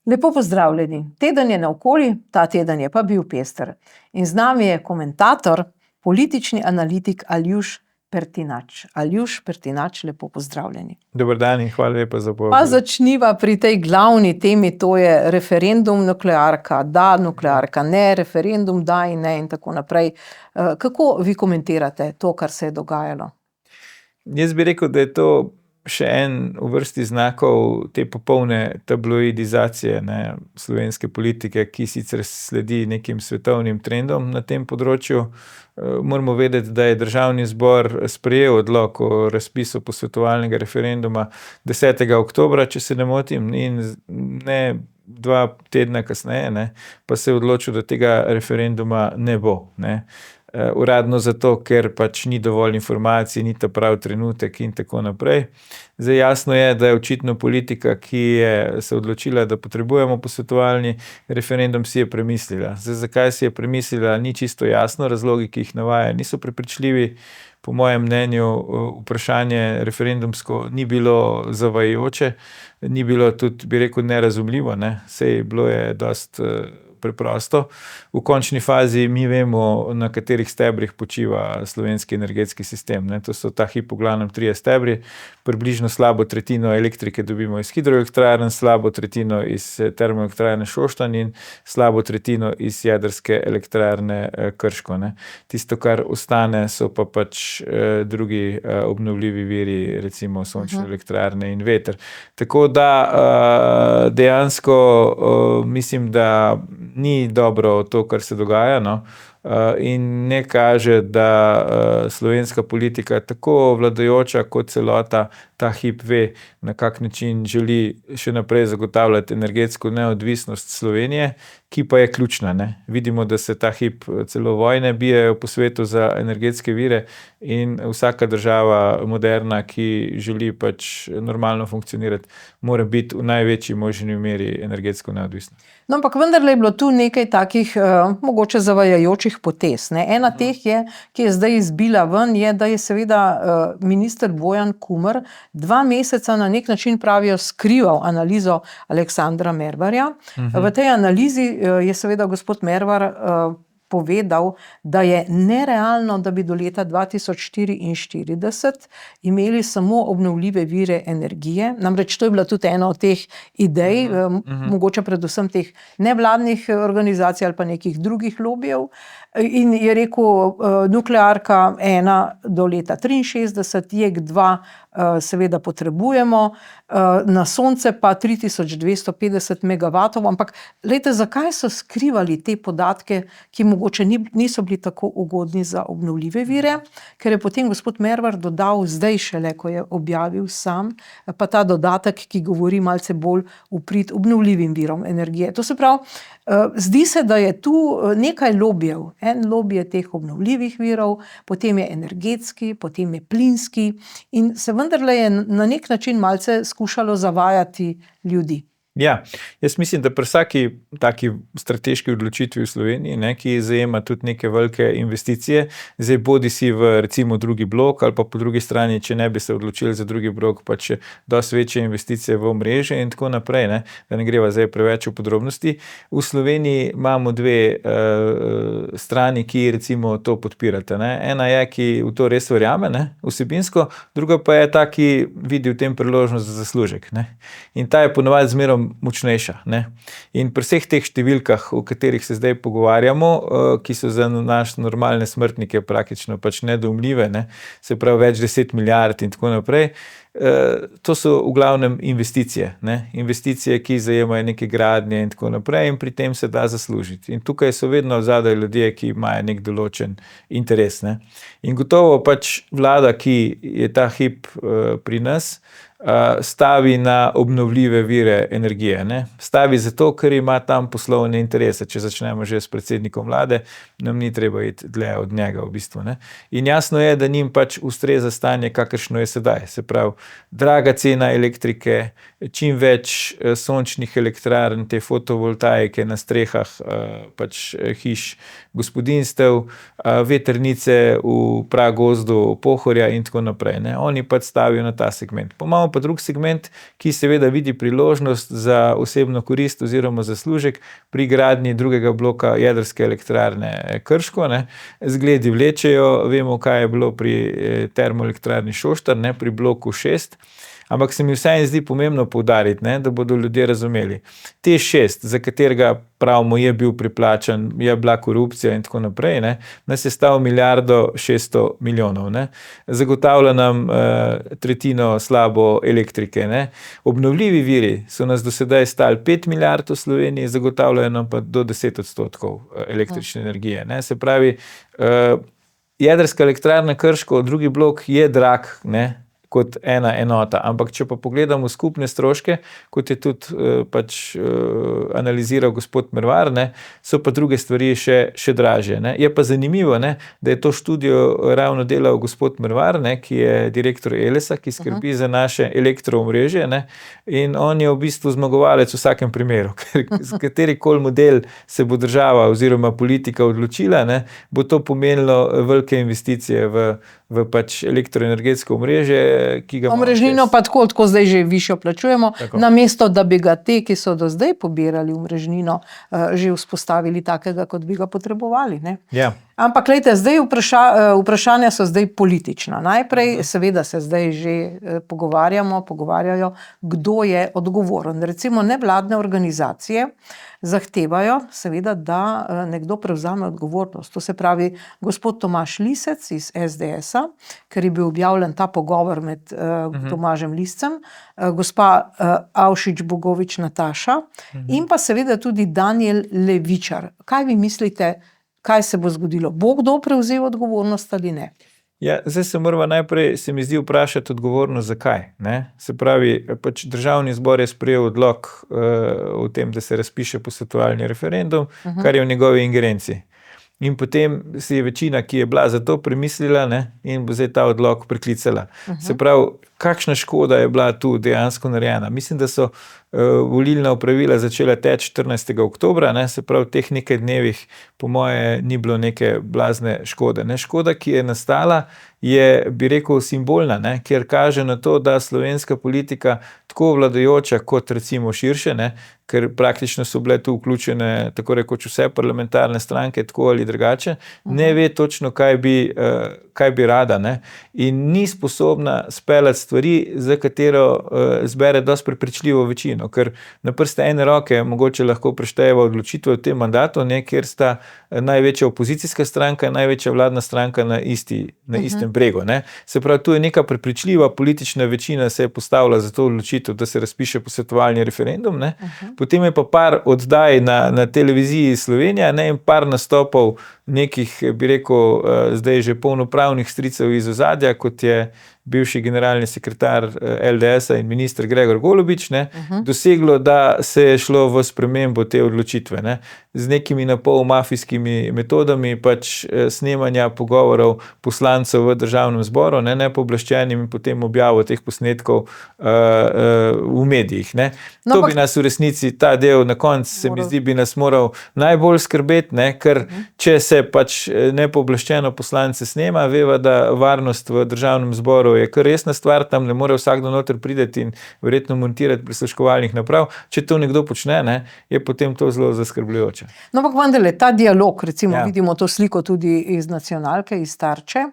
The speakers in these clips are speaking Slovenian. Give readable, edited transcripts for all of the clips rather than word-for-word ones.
Lepo pozdravljeni. Teden je naokoli, ta teden je pa bil pester. In z nami je komentator, politični analitik Aljuš Pertinač. Aljuš Pertinač, lepo pozdravljeni. Dober dan in hvala lepa za povabilo. Pa začniva pri tej glavni temi, to je referendum nuklearka, da nuklearka, ne, referendum da in ne in tako naprej. Kako vi komentirate to, kar se je dogajalo? Jaz bi rekel, da je to še en v vrsti znakov te popolne tabloidizacije, slovenske politike, ki sicer sledi nekim svetovnim trendom na tem področju. Moramo vedeti, da je Državni zbor sprejel odlok o razpisu posvetovalnega referenduma 10. oktobra, če se ne motim, in ne 2 tedna kasneje, pa se je odločil, da tega referenduma ne bo, uradno zato, ker pač ni dovolj informacij, ni ta prav trenutek in tako naprej. Zdaj jasno je, da je očitno politika, ki je se odločila, da potrebujemo posvetovalni referendum, si je premislila. Zdaj, zakaj si je premislila, ni čisto jasno, razlogi, ki jih navaja, niso prepričljivi. Po mojem mnenju vprašanje referendumsko ni bilo zavajajoče, ni bilo tudi, bi rekel, nerazumljivo, Sej bilo je dosti preprosto. V končni fazi mi vemo, na katerih stebrih počiva slovenski energetski sistem. To so ta hip v glavnem 3 stebri, približno slabo tretjino elektrike dobimo iz hidroelektrarn, slabo tretjino iz termoelektrarne Šoštanj in slabo tretjino iz jedrske elektrarne Krško. Tisto, kar ostane, so pa pač drugi obnovljivi viri, recimo sončne elektrarne in veter. Tako da dejansko mislim, da ni dobro to, kar se dogaja, in ne kaže, da slovenska politika, tako vladajoča kot celota, ta hip ve, na kak način želi še naprej zagotavljati energetsko neodvisnost Slovenije, ki pa je ključna. Vidimo, da se ta hip celo vojne bijejo po svetu za energetske vire in vsaka država moderna, ki želi pač normalno funkcionirati, mora biti v največji možni meri energetsko neodvisna. No, ampak vendarle je bilo tu nekaj takih mogoče zavajajočih potez, Ena teh je, ki je zdaj izbila ven, je, da je seveda minister Bojan Kumer 2 meseca na nek način, pravijo, skrival analizo Aleksandra Mervarja. V tej analizi je seveda gospod Mervar povedal, da je nerealno, da bi do leta 2044 imeli samo obnovljive vire energije. Namreč to je bila tudi ena od teh idej, mogoče predvsem teh nevladnih organizacij ali pa nekih drugih lobijev. In je rekel, nuklearka 1 do leta 63, JEK2 seveda potrebujemo, na sonce pa 3250 megavatov, ampak glejte, zakaj so skrivali te podatke, ki mogoče niso bili tako ugodni za obnovljive vire, ker je potem gospod Mervar dodal zdaj šele, ko je objavil sam, pa ta dodatek, ki govori malce bolj v prid obnovljivim virom energije. To se pravi, zdi se, da je tu nekaj lobijev. En lobij je teh obnovljivih virov, potem je energetski, potem je plinski in se vendarle je na nek način malce skušalo zavajati ljudi. Ja, jaz mislim, da pri vsaki taki strateški odločitvi v Sloveniji, ki zajema tudi neke velike investicije, zdaj bodi si v recimo drugi blok ali pa po drugi strani, če ne bi se odločili za drugi blok, pa če dosti večje investicije v omrežje in tako naprej, da ne greva zdaj preveč v podrobnosti. V Sloveniji imamo 2 strani, ki recimo to podpirate. Ena je, ki v to res verjame, vsebinsko, druga pa je ta, ki vidi v tem priložnost za zaslužek. In ta je ponavadi zmerom močnejša. In pri vseh teh številkah, o katerih se zdaj pogovarjamo, ki so za naš normalne smrtnike praktično pač nedoumljive, se pravi več 10 milijard in tako naprej, to so v glavnem investicije. Investicije, ki zajemajo neke gradnje in tako naprej in pri tem se da zaslužiti. In tukaj so vedno zadaj ljudje, ki imajo nek določen interes. In gotovo pač vlada, ki je ta hip pri nas, stavi na obnovljive vire energije. Stavi zato, ker ima tam poslovne interese. Če začnemo že s predsednikom vlade, nam ni treba iti dlje od njega v bistvu. In jasno je, da njim pač ustreza stanje, kakršno je sedaj. Se pravi, draga cena elektrike, čim več sončnih elektrarn, te fotovoltaike na strehah pač hiš gospodinjstev, vetrnice v pragozdu Pohorja in tako naprej. Ne. Oni pač stavijo na ta segment. Imamo pa drug segment, ki seveda vidi priložnost za osebno korist oziroma zaslužek pri gradnji drugega bloka jedrske elektrarne Krško. Ne. Zgledi vlečejo, vemo, kaj je bilo pri termoelektrarni Šoštar, ne, pri bloku 6. Ampak se mi vseeno zdi pomembno poudariti, ne, da bodo ljudje razumeli. TEŠ6, za katerega pravimo je bil priplačan, je bila korupcija in tako naprej, ne, nas je stal 1,6 milijarde. Ne. Zagotavlja nam tretjino slabo elektrike. Ne. Obnovljivi viri so nas do sedaj stali 5 milijard v Sloveniji, zagotavljajo nam pa do 10% električne energije. Ne. Se pravi, jedrska elektrarna Krško, drugi blok je drag, ne, kot ena enota, ampak če pa pogledamo skupne stroške, kot je tudi analiziral gospod Mervar, ne, so pa druge stvari še dražje. Ne. Je pa zanimivo, ne, da je to študijo ravno delal gospod Mervar, ne, ki je direktor Elesa, ki skrbi za naše elektroomrežje, ne, in on je v bistvu zmagovalec v vsakem primeru, ker z katerikoli model se bo država oziroma politika odločila, ne, bo to pomenilo velike investicije v pač elektroenergetsko omrežje, ki ga omrežnino pa tako zdaj že višjo plačujemo, namesto da bi ga te, ki so do zdaj pobirali omrežnino, že vzpostavili takega, kot bi ga potrebovali. Ne? Ja. Ampak glejte, zdaj vprašanja so zdaj politična. Najprej seveda se zdaj že pogovarjajo, kdo je odgovoren. Recimo nevladne organizacije zahtevajo seveda, da nekdo prevzame odgovornost. To se pravi gospod Tomaž Lisec iz SDS-a, ker je bil objavljen ta pogovor med Tomažem Liscem, gospa Avšič Bogovič Nataša in pa seveda tudi Danijel Levičar. Kaj vi mislite, kaj se bo zgodilo? Bo kdo prevzel odgovornost ali ne? Ja, zdaj se moramo najprej, se mi zdi, vprašati odgovornost zakaj. Ne? Se pravi, pač Državni zbor je sprejel odlok o tem, da se razpiše posvetovalni referendum, kar je v njegovi ingerenci. In potem si je večina, ki je bila za to premislila, ne, in bo zdaj ta odlok preklicala. Se pravi, kakšna škoda je bila tu dejansko narejena? Mislim, da so volilna opravila začela teči 14. oktobra, ne, se pravi, v teh nekaj dnevih po moje ni bilo neke blazne škode. Ne. Škoda, ki je nastala, je, bi rekel, simbolna, ne, ker kaže na to, da slovenska politika, tako vladajoča kot recimo širše, ne, ker praktično so bile tu vključene tako rekoč vse parlamentarne stranke, tako ali drugače, ne ve točno, kaj bi rada, ne, in ni sposobna speljati stvari, za katero zbere dosti prepričljivo večino, ker na prste ene roke mogoče lahko preštejeva odločitve v tem mandatu, ne, kjer sta največja opozicijska stranka in največja vladna stranka na istem bregu. Ne. Se pravi, tu je neka prepričljiva politična večina se je postavila za to odločitev, da se razpiše posvetovalni referendum, ne. Potem je pa par oddaj na televiziji Slovenija, ne, in par nastopov nekih, bi rekel, zdaj že polnopravnih stricev iz ozadja, kot je bivši generalni sekretar LDS-a in minister Gregor Golobič, ne, doseglo, da se je šlo v spremembo te odločitve, ne, z nekimi napol mafijskimi metodami pač snemanja pogovorov poslancev v Državnem zboru, ne, nepooblaščenim in potem objavo teh posnetkov v medijih. Ne. To bi nas v resnici, ta del na koncu se mi zdi, bi nas moral najbolj skrbeti, ne, ker če se pač nepooblaščeno poslance snema, veva, da varnost v Državnem zboru je kar resna stvar, tam ne more vsakdo noter prideti in verjetno montirati prisluškovalnih naprav. Če to nekdo počne, ne, je potem to zelo zaskrbljujoče. No, ampak vendarle, ta dialog, recimo vidimo to sliko tudi iz Nacionalke, iz Tarče,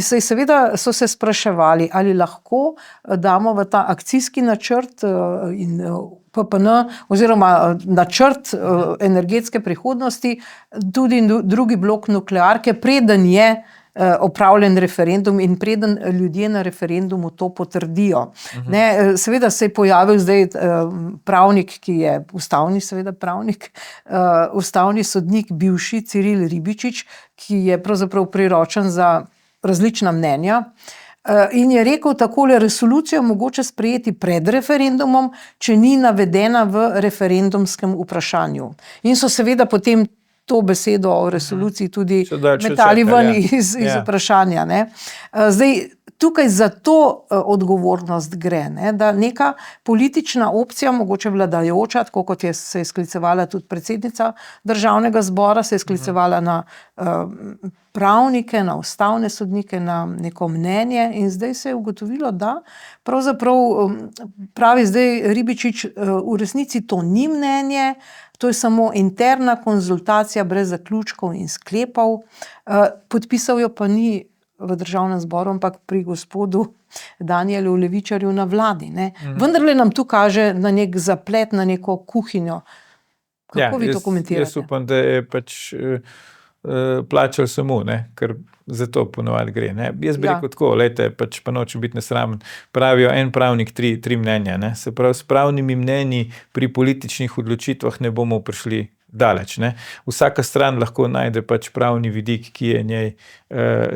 seveda so se spraševali, ali lahko damo v ta akcijski načrt in PPN oziroma načrt energetske prihodnosti tudi drugi blok nuklearke, preden je opravljen referendum in preden ljudje na referendumu to potrdijo. Ne, seveda se je pojavil zdaj pravnik, ki je ustavni seveda pravnik, ustavni sodnik, bivši Ciril Ribičič, ki je pravzaprav priročen za različna mnenja. In je rekel takole, resolucijo mogoče sprejeti pred referendumom, če ni navedena v referendumskem vprašanju. In so seveda potem to besedo o resoluciji tudi metali ven iz vprašanja. Ne. Zdaj, tukaj za to odgovornost gre, ne, da neka politična opcija, mogoče vladajoča, tako kot se je sklicevala tudi predsednica Državnega zbora, se je sklicevala na pravnike, na ustavne sodnike, na neko mnenje in zdaj se je ugotovilo, da pravzaprav pravi zdaj Ribičič, v resnici to ni mnenje, to je samo interna konzultacija brez zaključkov in sklepov, podpisal jo pa ni v Državnem zboru, ampak pri gospodu Danijelu Levičarju na vladi, ne. Vendarle nam tu kaže na nek zaplet, na neko kuhinjo. Kako vi to komentirate? Jaz upam, da je pač plačal samo, ne, ker za to ponovadi gre, ne. Jaz bi rekel tako, lejte, pač pa nočem biti nesramen, pravijo en pravnik, tri mnenja, ne. Se pravi, s pravnimi mnenji pri političnih odločitvah ne bomo prišli daleč, ne. Vsaka stran lahko najde pač pravni vidik, ki je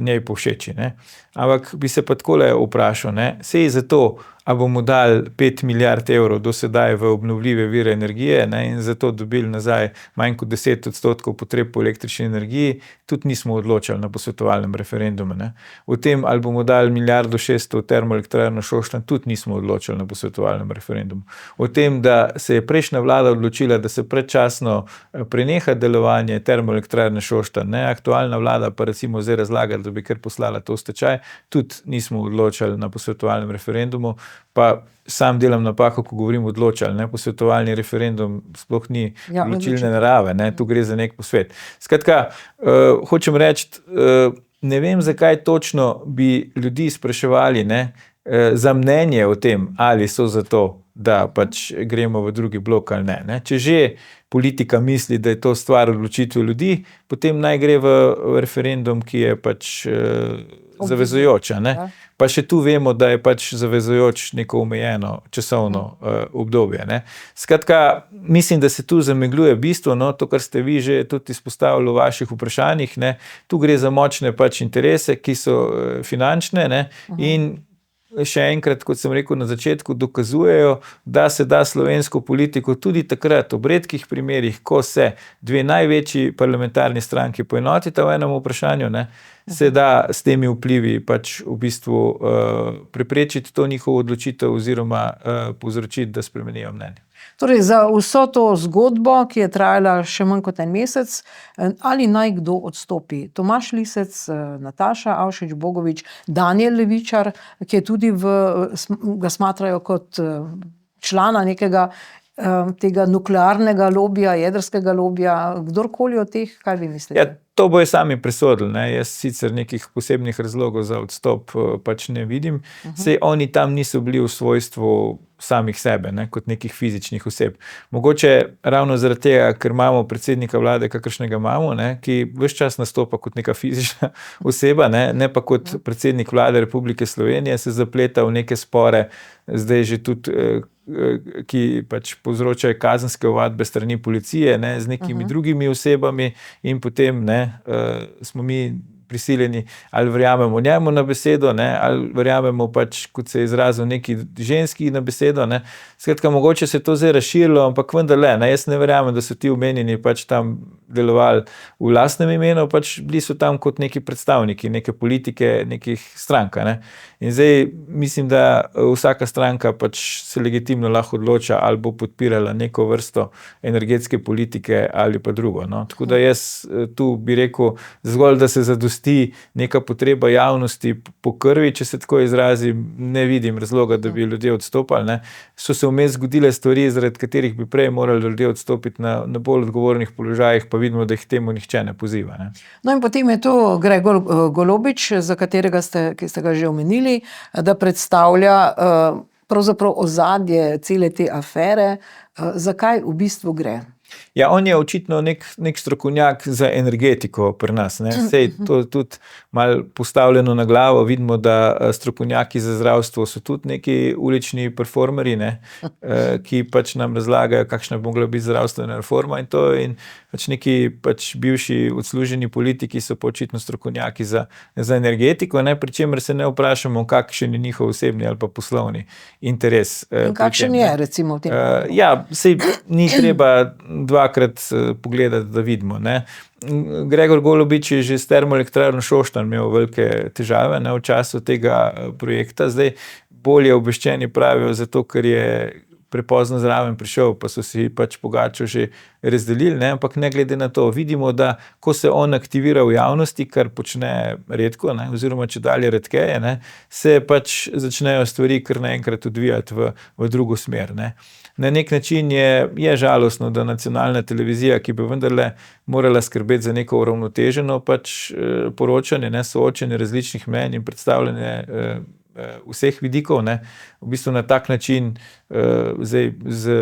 njej povšeči, ne. Ampak bi se pa takole vprašal, ne, saj zato, a bomo dali 5 milijard evrov do sedaj v obnovljive vire energije, ne, in zato dobili nazaj manj kot 10% potreb po električni energiji, tudi nismo odločali na posvetovalnem referendumu, ne. O tem, ali bomo dali 1,6 milijarde v termoelektrarno Šoštanj, tudi nismo odločili na posvetovalnem referendumu. O tem, da se je prejšnja vlada odločila, da se predčasno preneha delovanje termoelektrarne Šoštanj, ne, aktualna vlada pa recimo zdaj razlaga, da bi kar poslala to v stečaj, tudi nismo odločili na posvetovalnem referendumu, pa sam delam napako, ko govorim odločali, ne, posvetovalni referendum sploh ni odločilne narave, ne, tu gre za nek posvet. Skratka, hočem reči, ne vem, zakaj točno bi ljudi spraševali, ne, za mnenje o tem, ali so za to, da pač gremo v drugi blok ali ne, ne. Če že politika misli, da je to stvar odločitve ljudi, potem naj gre v referendum, ki je pač zavezujoča, ne. Pa še tu vemo, da je pač zavezujoč neko omejeno časovno obdobje, ne. Skratka, mislim, da se tu zamegljuje bistvo, no, to, kar ste vi že tudi izpostavili v vaših vprašanjih, ne. Tu gre za močne pač interese, ki so finančne, ne, in še enkrat, kot sem rekel na začetku, dokazujejo, da se da slovensko politiko tudi takrat, ob redkih primerih, ko se dve največji parlamentarni stranki poenotita v enem vprašanju, ne, se da s temi vplivi pač v bistvu preprečiti to njihovo odločitev oziroma povzročiti, da spremenijo mnenje. Torej, za vso to zgodbo, ki je trajala še manj kot en mesec, ali naj kdo odstopi? Tomaž Lisec, Nataša Avšič Bogovič, Danijel Levičar, ki je tudi ga smatrajo kot člana nekega tega nuklearnega lobija, jedrskega lobija, kdorkoli od teh, kaj vi mislite? Ja, to bojo sami presodili, ne. Jaz sicer nekih posebnih razlogov za odstop pač ne vidim. Saj oni tam niso bili v svojstvu samih sebe, ne, kot nekih fizičnih oseb. Mogoče ravno zaradi tega, ker imamo predsednika vlade, kakršnega imamo, ne, ki ves čas nastopa kot neka fizična oseba, ne pa kot predsednik vlade Republike Slovenije, se zapleta v neke spore, zdaj že tudi ki pač povzročajo kazenske ovadbe strani policije, ne, z nekimi drugimi osebami in potem, ne, smo mi prisiljeni, ali verjamemo njemu na besedo, ne, ali verjamemo pač, kot se je izrazil, neki ženski na besedo, ne. Skratka, mogoče se je to zdaj razširilo, ampak vendarle, ne, jaz ne verjamem, da so ti omenjeni pač tam delovali v lastnem imenu, pač bili so tam kot neki predstavniki neke politike, nekih strank, ne. In zdaj mislim, da vsaka stranka pač se legitimno lahko odloča, ali bo podpirala neko vrsto energetske politike ali pa drugo, no. Tako da jaz tu bi rekel, zgolj da se zadosti neka potreba javnosti po krvi, če se tako izrazim, ne vidim razloga, da bi ljudje odstopali, ne. So se vmes zgodile stvari, zaradi katerih bi prej morali ljudje odstopiti na bolj odgovornih položajih, pa vidimo, da jih temu nihče ne poziva, ne. No in potem je tu Gregor Golobič, za katerega ki ste ga že omenili, da predstavlja pravzaprav ozadje cele te afere. Zakaj v bistvu gre? Ja, on je očitno nek strokovnjak za energetiko pri nas, ne. Sej to tudi malo postavljeno na glavo, vidimo, da strokovnjaki za zdravstvo so tudi neki ulični performerji, ne, ki pač nam razlagajo, kakšna bi mogla biti zdravstvena reforma in to, in pač neki pač bivši odsluženi politiki so pa očitno strokovnjaki za energetiko, ne, pri čemer se ne vprašamo, kakšen je njihov osebni ali pa poslovni interes. In kakšen je, recimo, v tem? Ja, sej ni treba 2 dvakrat pogledati, da vidimo. Ne. Gregor Golobič je že s termoelektrarno Šoštanj imel velike težave, ne, v času tega projekta. Zdaj bolje obveščeni pravijo, zato ker je prepozno zraven prišel, pa so si pač Pogačo že razdelili, ne, ampak ne glede na to, vidimo, da ko se on aktivira v javnosti, kar počne redko, ne, oziroma če dalje redkeje, ne, se pač začnejo stvari kar naenkrat odvijati v drugo smer. Ne. Na nek način je žalostno, da nacionalna televizija, ki bi vendarle morala skrbeti za neko uravnoteženo pač poročanje, ne, soočenje različnih mnenj in predstavljanje vseh vidikov, ne, v bistvu na tak način, zdaj z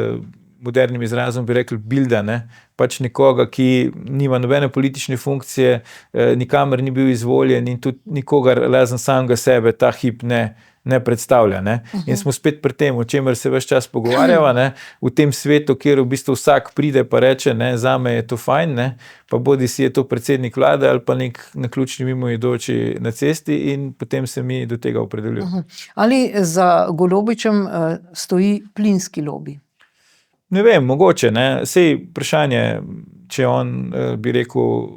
modernim izrazom bi rekli bilda, ne, pač nekoga, ki nima nobene politične funkcije, nikamor ni bil izvoljen in tudi nikogar razen samega sebe ta hip ne predstavlja. Ne. In smo spet pri tem, o čemer se ves čas pogovarjava, ne, v tem svetu, kjer v bistvu vsak pride pa reče, ne, zame je to fajn, ne, pa bodi si je to predsednik vlade ali pa nek naključni mimoidoči na cesti in potem se mi do tega opredeljujemo. Ali za Golobičem stoji plinski lobi? Ne vem, mogoče, ne. Sej vprašanje, če on, bi rekel,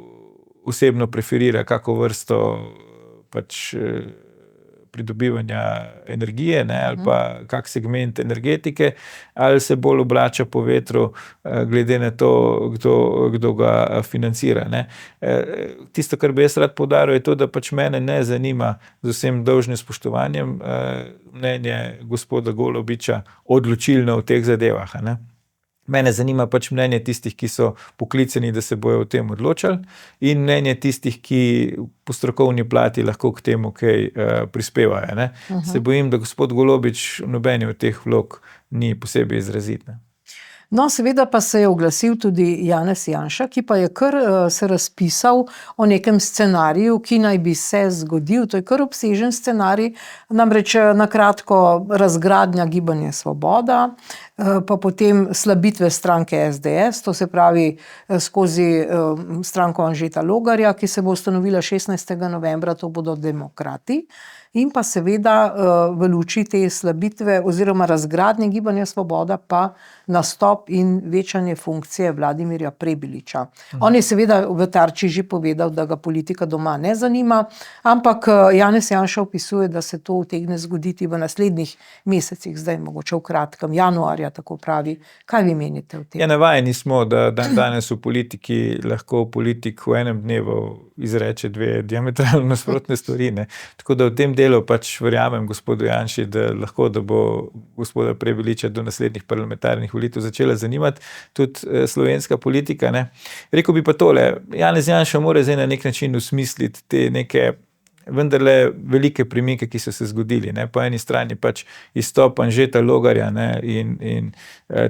osebno preferira kako vrsto pač pridobivanja energije, ne, ali pa kak segment energetike, ali se bolj obrača po vetru, glede na to, kdo ga financira. Ne. Tisto, kar bi jaz rad poudaril, je to, da pač mene ne zanima z vsem dolžnim spoštovanjem mnenje gospoda Golobiča odločilno v teh zadevah, ne. Mene zanima pač mnenje tistih, ki so poklicani, da se bojo o tem odločali, in mnenje tistih, ki po strokovni plati lahko k temu kaj prispevajo. Ne. Se bojim, da gospod Golobič v nobeni od teh vlog ni posebej izrazit. Ne. No, seveda pa se je oglasil tudi Janez Janša, ki pa je kar se razpisal o nekem scenariju, ki naj bi se zgodil. To je kar obsežen scenarij, namreč na kratko razgradnja Gibanja Svoboda, pa potem slabitve stranke SDS, to se pravi skozi stranko Anžeta Logarja, ki se bo ustanovila 16. novembra, to bodo Demokrati. In pa seveda v luči te slabitve oziroma razgradnje Gibanja Svoboda pa nastop in večanje funkcije Vladimirja Prebiliča. On je seveda v Tarči že povedal, da ga politika doma ne zanima, ampak Janez Janša opisuje, da se to utegne zgoditi v naslednjih mesecih, zdaj mogoče v kratkem, januarja, tako pravi. Kaj vi menite o tem? Ja, navajeni smo, da danes v politiki lahko politik v enem dnevu izreče dve diametralno nasprotne stvari, ne. Tako da v tem delu pač verjamem gospodu Janši, da lahko, da bo gospoda Prebiliča do naslednjih parlamentarnih volitev začela zanimati tudi slovenska politika, ne. Rekel bi pa tole, Janez Janša mora zdaj na nek način osmisliti te neke vendarle velike premike, ki so se zgodili, ne. Po eni strani pač izstop Anžeta Logarja, ne, in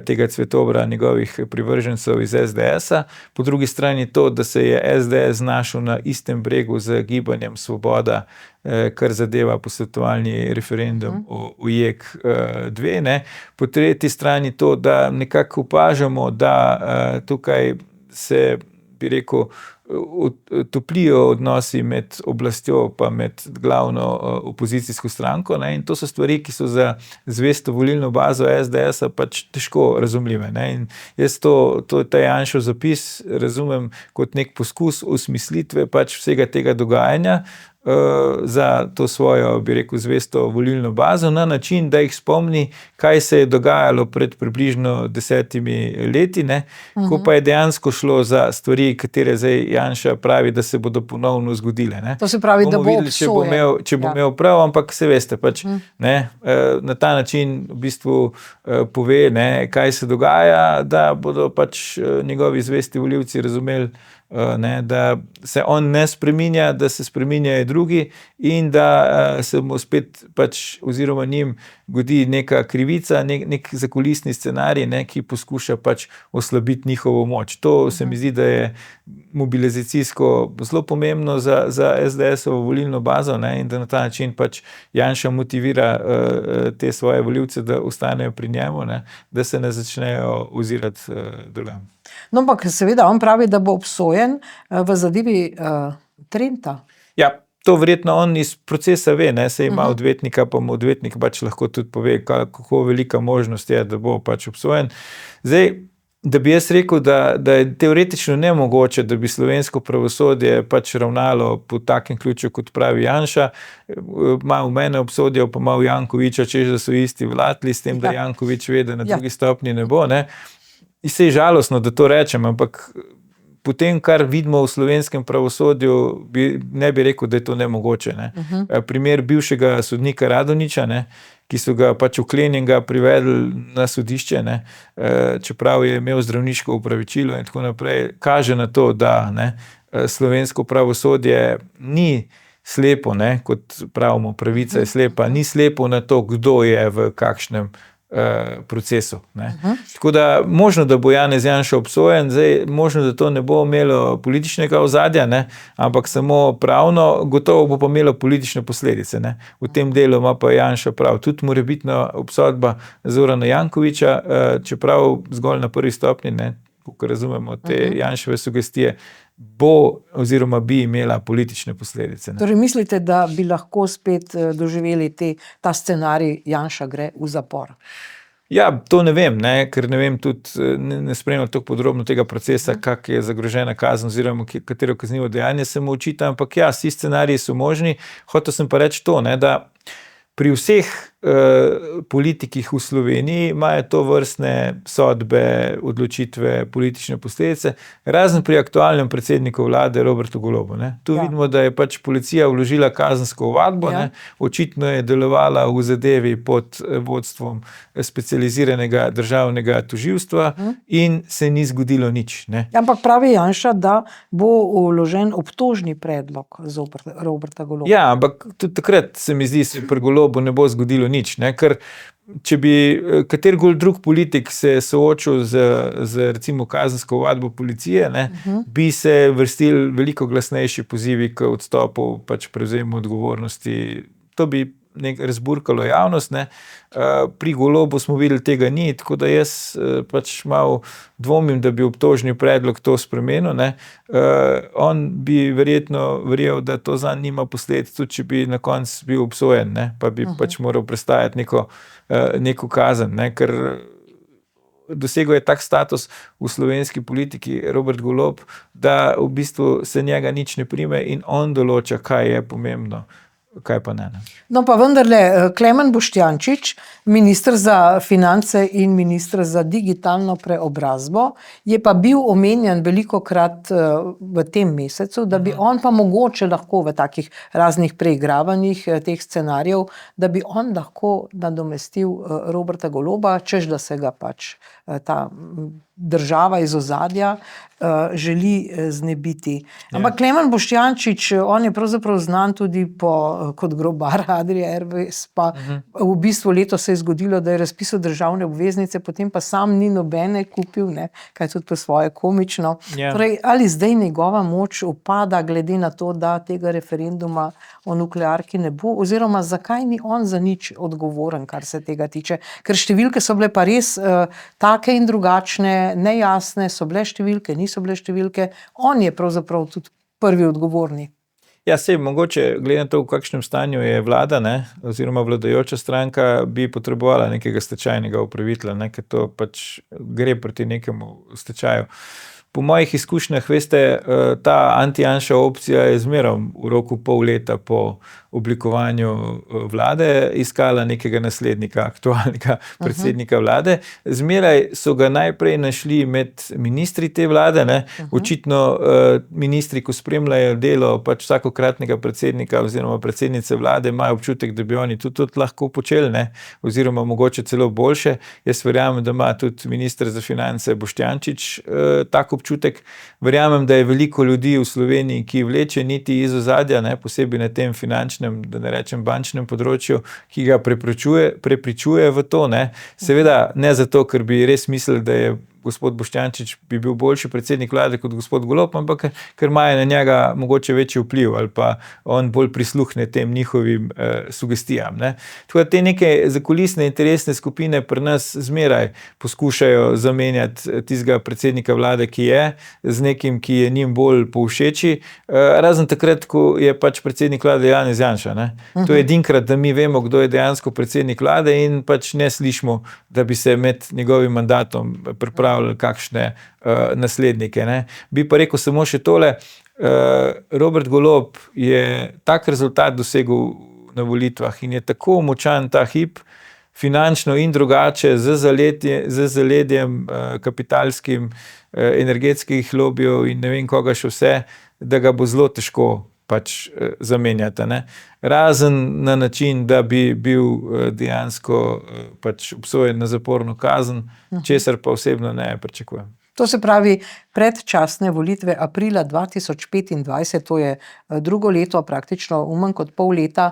tega cvetobra njegovih privržencev iz SDS-a, po drugi strani to, da se je SDS znašel na istem bregu z Gibanjem Svoboda, kar zadeva posvetovalni referendum o JEK2, ne. Po tretji strani to, da nekako opažamo, da tukaj se, bi rekel, toplijo odnosi med oblastjo pa med glavno opozicijsko stranko, ne, in to so stvari, ki so za zvesto volilno bazo SDS-a pač težko razumljive, ne, in jaz ta Janšev zapis razumem kot nek poskus osmislitve pač vsega tega dogajanja za to svojo, bi rekel, zvesto volilno bazo na način, da jih spomni, kaj se je dogajalo pred približno 10 leti, ne, ko pa je dejansko šlo za stvari, katere zdaj Janša pravi, da se bodo ponovno zgodile. Ne. To se pravi, da bo videli, če bo imel prav, ampak se veste, pač, ne, na ta način v bistvu pove, ne, kaj se dogaja, da bodo pač njegovi zvesti volivci razumeli, ne, da se on ne spreminja, da se spreminjajo drugi in da se mu spet pač oziroma njim godi neka krivica, nek zakulisni scenarij, ne, ki poskuša pač oslabiti njihovo moč. To se mi zdi, da je mobilizacijsko zelo pomembno za SDS-ovo volilno bazo, ne, in da na ta način pač Janša motivira te svoje volivce, da ostanejo pri njemu, ne, da se ne začnejo ozirati drugam. No, ampak seveda on pravi, da bo obsojen v zadevi Trenta. Ja, to verjetno on iz procesa ve, ne, saj ima odvetnika, pa mu odvetnik pač lahko tudi pove, kako velika možnost je, da bo pač obsojen. Zdaj, da bi jaz rekel, da je teoretično nemogoče, da bi slovensko pravosodje pač ravnalo po takem ključu, kot pravi Janša, malo mene obsodijo, pa malo Jankoviča, češ da so isti vlatli, s tem, da Jankovič ve, da na drugi stopnji ne bo, ne. In se je žalostno, da to rečem, ampak po tem, kar vidimo v slovenskem pravosodju, ne bi rekel, da je to nemogoče, ne. Primer bivšega sodnika Radonjića, ne, ki so ga pač uklenjenega privedli na sodišče, ne, čeprav je imel zdravniško opravičilo in tako naprej, kaže na to, da ne, slovensko pravosodje ni slepo, ne, kot pravimo, pravica je slepa, ni slepo na to, kdo je v kakšnem procesu. Ne. Tako da možno, da bo Janez Janša obsojen, zdaj možno, da to ne bo imelo političnega ozadja, ne, ampak samo pravno, gotovo bo pa imelo politične posledice. Ne. V tem delu ima pa Janša prav. Tudi morebitna obsodba Zorana Jankoviča, čeprav zgolj na prvi stopnji, ne, ko razumemo te Janševe sugestije, bo oziroma bi imela politične posledice. Ne. Torej mislite, da bi lahko spet doživeli ta scenarij Janša gre v zapor? Ja, to ne vem, ne, ker ne vem tudi, ne spremljam tako podrobno tega procesa, kak je zagrožena kazen oziroma katero kaznivo dejanje se mu očita, ampak ja, vsi scenariji so možni. Hotel sem pa reči to, ne, da pri vseh politikih v Sloveniji imajo to vrstne sodbe, odločitve, politične posledice, razen pri aktualnem predsedniku vlade Robertu Golobu. Ne. Tu vidimo, da je pač policija vložila kazensko ovadbo, ne, očitno je delovala v zadevi pod vodstvom specializiranega državnega tožilstva in se ni zgodilo nič. Ne. Ampak pravi Janša, da bo vložen obtožni predlog zoper Roberta Goloba. Ja, ampak tudi takrat se mi zdi, se pri Golobu ne bo zgodilo nič, ne, ker če bi katerikoli drug politik se soočil z recimo kazensko ovadbo policije, ne, bi se vrstili veliko glasnejši pozivi k odstopu, pač prevzemu odgovornosti. To bi razburkalo javnost, ne. Pri Golobu smo videli, tega ni, tako da jaz pač malo dvomim, da bi obtožni predlog to spremenil, ne. On bi verjetno verjel, da to zanj nima posledic, tudi če bi na koncu bil obsojen, ne, pa bi pač moral prestajati neko kazen, ne, ker dosegel je tak status v slovenski politiki Robert Golob, da v bistvu se njega nič ne prime in on določa, kaj je pomembno. Kaj pa ne. No pa vendarle, Klemen Boštjančič, minister za finance in minister za digitalno preobrazbo, je pa bil omenjen velikokrat v tem mesecu, da bi on pa mogoče lahko v takih raznih preigravanjih teh scenarijev, da bi on lahko nadomestil Roberta Goloba, češ da se ga pač ta država iz ozadja želi znebiti. Ampak Klemen Boštjančič, on je pravzaprav znan tudi kot grobar Adrie Airways, pa v bistvu letos se je zgodilo, da je razpisal državne obveznice, potem pa sam ni nobene kupil, ne, kaj tudi po svoje komično. Torej, ali zdaj njegova moč upada glede na to, da tega referenduma o nuklearki ne bo, oziroma zakaj ni on za nič odgovoren, kar se tega tiče? Ker številke so bile pa res take in drugačne, nejasne, so bile številke, niso bile številke, on je pravzaprav tudi prvi odgovorni. Ja, sej mogoče, glede na to, v kakšnem stanju je vlada, ne, oziroma vladajoča stranka, bi potrebovala nekega stečajnega upravitelja, ne, ker to pač gre proti nekemu stečaju. Po mojih izkušnjah, veste, ta anti-Janša opcija je zmeraj v roku pol leta po oblikovanju vlade iskala nekega naslednika, aktualnega predsednika vlade. Zmeraj so ga najprej našli med ministri te vlade, ne. Očitno ministri, ko spremljajo delo pač vsakokratnega predsednika oziroma predsednice vlade, imajo občutek, da bi oni tudi lahko počeli, ne, oziroma mogoče celo boljše. Jaz verjamem, da ima tudi minister za finance Boštjančič tak občutek. Verjamem, da je veliko ljudi v Sloveniji, ki vleče niti iz ozadja, ne, posebej na tem finančnem, da ne rečem bančnem področju, ki ga prepričuje v to, ne. Seveda ne zato, ker bi res mislili, da je gospod Boštjančič bi bil boljši predsednik vlade kot gospod Golob, ampak ker imajo na njega mogoče večji vpliv ali pa on bolj prisluhne tem njihovim sugestijam, ne. Tako da te neke zakulisne interesne skupine pri nas zmeraj poskušajo zamenjati tistega predsednika vlade, ki je, z nekim, ki je njim bolj povšeči, razen takrat, ko je pač predsednik vlade Janez Janša, ne. To je edinkrat, da mi vemo, kdo je dejansko predsednik vlade in pač ne slišimo, da bi se med njegovim mandatom pripravili postavljali kakšne naslednike. Ne. Bi pa rekel samo še tole, Robert Golob je tak rezultat dosegel na volitvah in je tako močan ta hip, finančno in drugače, z zaledjem kapitalskim, energetskih lobijev in ne vem koga še vse, da ga bo zelo težko pač zamenjati. Ne? Razen na način, da bi bil dejansko pač obsojen na zaporno kazen, česar pa osebno ne pričakujem. To se pravi, predčasne volitve aprila 2025, to je drugo leto, praktično manj kot pol leta,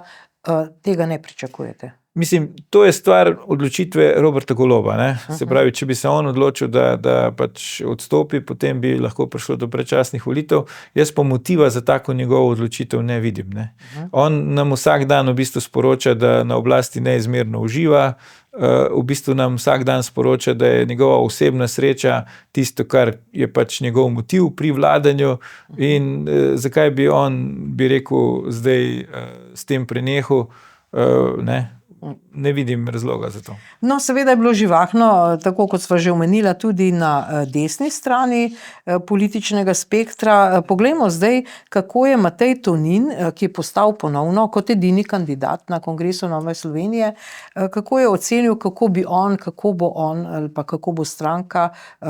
tega ne pričakujete. Mislim, to je stvar odločitve Roberta Goloba. Ne? Se pravi, če bi se on odločil, da pač odstopi, potem bi lahko prišlo do predčasnih volitev. Jaz pa motiva za tako njegovo odločitev ne vidim. Ne? On nam vsak dan v bistvu sporoča, da na oblasti neizmerno uživa, v bistvu nam vsak dan sporoča, da je njegova osebna sreča tisto, kar je pač njegov motiv pri vladanju in zakaj bi on, bi rekel, zdaj s tem prenehal, ne vidim razloga za to. No, seveda je bilo živahno, tako kot sva že omenila, tudi na desni strani političnega spektra. Poglejmo zdaj, kako je Matej Tonin, ki je postal ponovno kot edini kandidat na Kongresu Nove Slovenije, kako je ocenil, kako bo on ali pa kako bo stranka,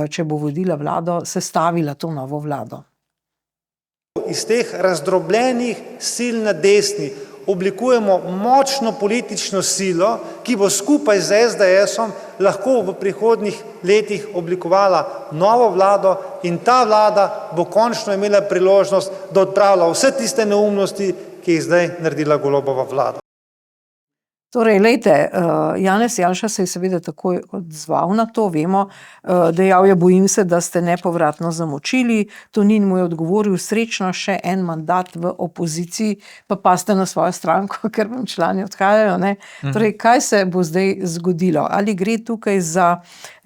če bo vodila vlado, sestavila to novo vlado. Iz teh razdrobljenih sil na desni oblikujemo močno politično silo, ki bo skupaj z SDS-om lahko v prihodnjih letih oblikovala novo vlado in ta vlada bo končno imela priložnost, da odpravlja vse tiste neumnosti, ki jih zdaj naredila Golobova vlada. Torej, lejte, Janez Janša se je seveda takoj odzval na to, vemo, dejal je, bojim se, da ste nepovratno zamočili, Tonin mu je odgovoril, srečno še en mandat v opoziciji, pa ste na svojo stranko, ker vam člani odhajajo, ne? Torej, kaj se bo zdaj zgodilo? Ali gre tukaj za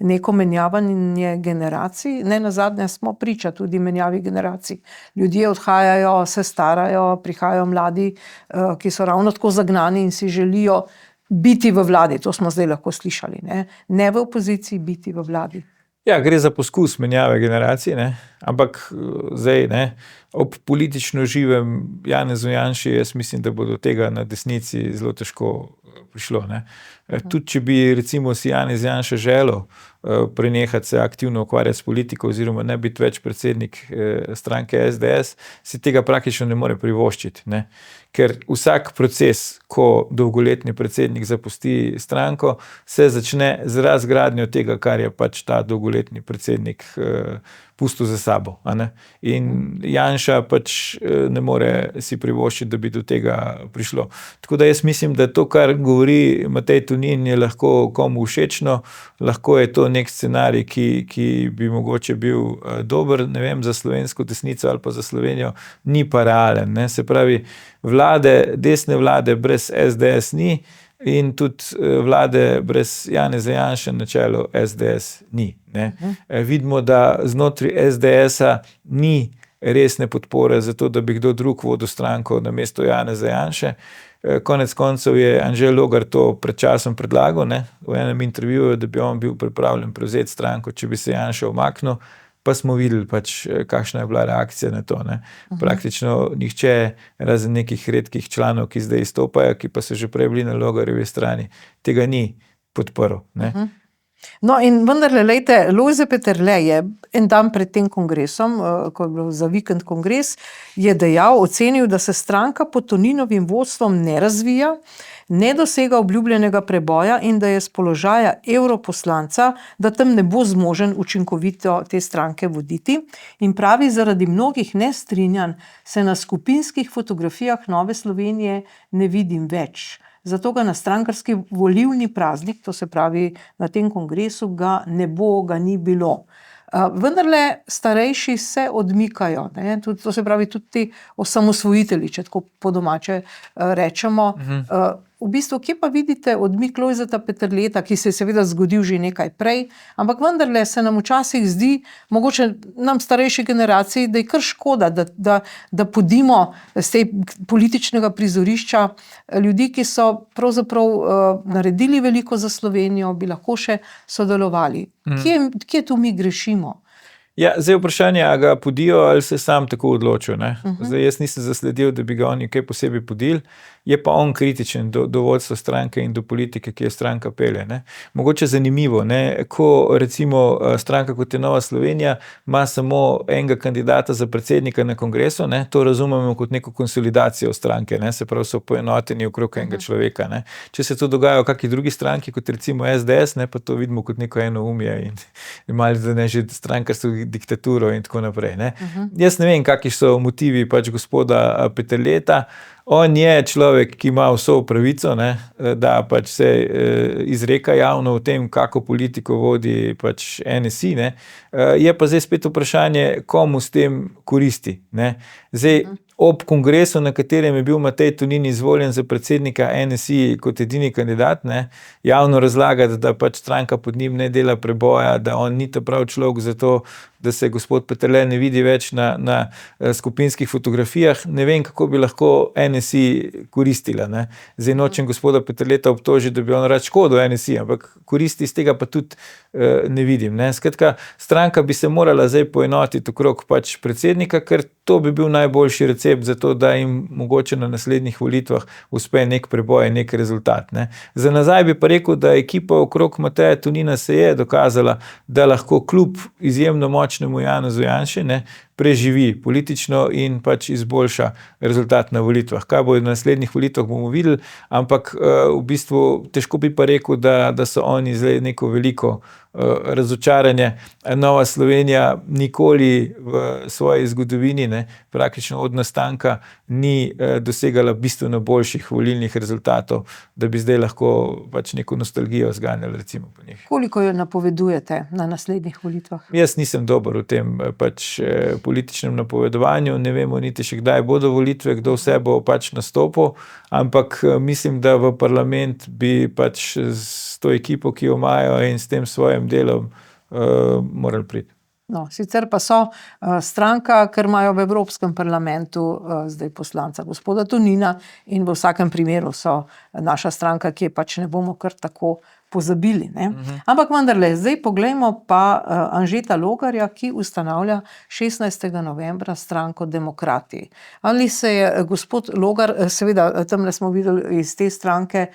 neko menjavanje generacij? Ne, nazadnje smo priča tudi menjavi generacij. Ljudje odhajajo, se starajo, prihajajo mladi, ki so ravno tako zagnani in si želijo biti v vladi, to smo zdaj lahko slišali, ne v opoziciji, biti v vladi. Ja, gre za poskus menjave generacij, ne? Ampak zdaj, ne, ob politično živem Janezu Janši, jaz mislim, da bo do tega na desnici zelo težko prišlo. Ne? Tudi če bi recimo si Janez Janša želel prenehati se aktivno ukvarjati s politiko oziroma ne biti več predsednik stranke SDS, si tega praktično ne more privoščiti. Ne? Ker vsak proces, ko dolgoletni predsednik zapusti stranko, se začne z razgradnjo tega, kar je pač ta dolgoletni predsednik pustil za sabo. A ne? In Janša pač ne more si privoščiti, da bi do tega prišlo. Tako da jaz mislim, da to, kar govori Matej Tonin, je lahko komu všečno, lahko je to nek scenarij, ki bi mogoče bil dober, ne vem, za slovensko desnico ali pa za Slovenijo, ni pa realen. Ne? Se pravi, desne vlade brez SDS ni in tudi vlade brez Janeza Janše na čelu SDS ni. Ne? Vidimo, da znotraj SDS-a ni resne podpore za to, da bi kdo drug vodil stranko namesto Janeza Janše. Konec koncev je Anže Logar to pred časom predlagal, ne? V enem intervjuju, da bi on bil pripravljen prevzeti stranko, če bi se Janša umaknil, pa smo videli pač, kakšna je bila reakcija na to. Ne? Praktično nihče, razen nekih redkih članov, ki zdaj izstopajo, ki pa so že prej bili na Logarjevi strani, tega ni podprl. Ne? No in vendarle, lejte, Lojze Peterle je en dan pred tem kongresom, ko je bil za vikend kongres, je dejal, ocenil, da se stranka pod Toninovim vodstvom ne razvija, ne dosega obljubljenega preboja in da je z položaja evroposlanca, da tam ne bo zmožen učinkovito te stranke voditi. In pravi, zaradi mnogih nestrinjanj se na skupinskih fotografijah Nove Slovenije ne vidim več. Zato ga na strankarski volilni praznik, to se pravi na tem kongresu, ga ne bo, ga ni bilo. Vendarle starejši se odmikajo, ne? To se pravi tudi ti osamosvojitelji, če tako po domače rečemo. v bistvu, kje pa vidite odmik Lojzeta Peterleta, ki se je seveda zgodil že nekaj prej, ampak vendarle se nam včasih zdi, mogoče nam starejši generaciji, da je kar škoda, da podimo z tega političnega prizorišča ljudi, ki so pravzaprav naredili veliko za Slovenijo, bi lahko še sodelovali. Kje tu mi grešimo? Ja, zdaj vprašanje, a ga podijo ali se sam tako odločil, ne? Zdaj jaz nisem zasledil, da bi ga oni kaj posebej podili, je pa on kritičen do vodstva stranke in do politike, ki je stranka pelje, ne? Mogoče zanimivo, ne? Ko recimo stranka kot je Nova Slovenija ima samo enega kandidata za predsednika na kongresu, ne? To razumemo kot neko konsolidacijo stranke, ne? Se pravi, so poenoteni okrog enega človeka, ne? Če se to dogaja v kakšni drugi stranki, kot recimo SDS, ne? Pa to vidimo kot neko enoumje in malo da ne že strankarsko diktaturo in tako naprej, ne? Jaz ne vem, kakšni so motivi pač gospoda Peterleta. On je človek, ki ima vso pravico, ne, da pač se izreka javno o tem, kako politiko vodi pač NSI, ne. Je pa zdaj spet vprašanje, komu s tem koristi, ne. Zdaj, ob kongresu, na katerem je bil Matej Tonin izvoljen za predsednika NSI kot edini kandidat, ne, javno razlagati, da pač stranka pod njim ne dela preboja, da on ni ta prav človek za to, da se gospod Peterle ne vidi več na skupinskih fotografijah, ne vem, kako bi lahko NSI koristila, ne. Zdaj nočem gospoda Peterleta obtožiti, da bi on rad škodil NSI, ampak koristi iz tega pa tudi ne vidim, ne. Skratka, stranka bi se morala zdaj poenotiti okrog pač predsednika, ker to bi bil najboljši recept za to, da jim mogoče na naslednjih volitvah uspe nek preboj, nek rezultat, ne. Za nazaj bi pa rekel, da ekipa okrog Mateja Tonina se je dokazala, da lahko kljub izjemno močnemu Janezu Janši, ne, preživi politično in pač izboljša rezultat na volitvah. Kaj bo na naslednjih volitvah, bomo videli, ampak v bistvu težko bi pa rekel, da so oni zdaj neko veliko razočaranje. Nova Slovenija nikoli v svoji zgodovini, ne, praktično od nastanka ni dosegala bistveno boljših volilnih rezultatov, da bi zdaj lahko pač neko nostalgijo zganjali recimo po njih. Koliko jo napovedujete na naslednjih volitvah? Jaz nisem dober v tem pač političnem napovedovanju, ne vemo niti še kdaj bodo volitve, kdo vse bo pač nastopil, ampak mislim, da v parlament bi pač s to ekipo, ki jo imajo in s tem svojim delom morali priti. No, sicer pa so stranka, ker imajo v Evropskem parlamentu zdaj poslanca gospoda Tonina in v vsakem primeru so naša stranka, ki je pač ne bomo kar tako pozabili, ne. Ampak vendarle, zdaj poglejmo pa Anžeta Logarja, ki ustanavlja 16. novembra stranko Demokrati. Ali se je gospod Logar, seveda tamle smo videli iz te stranke,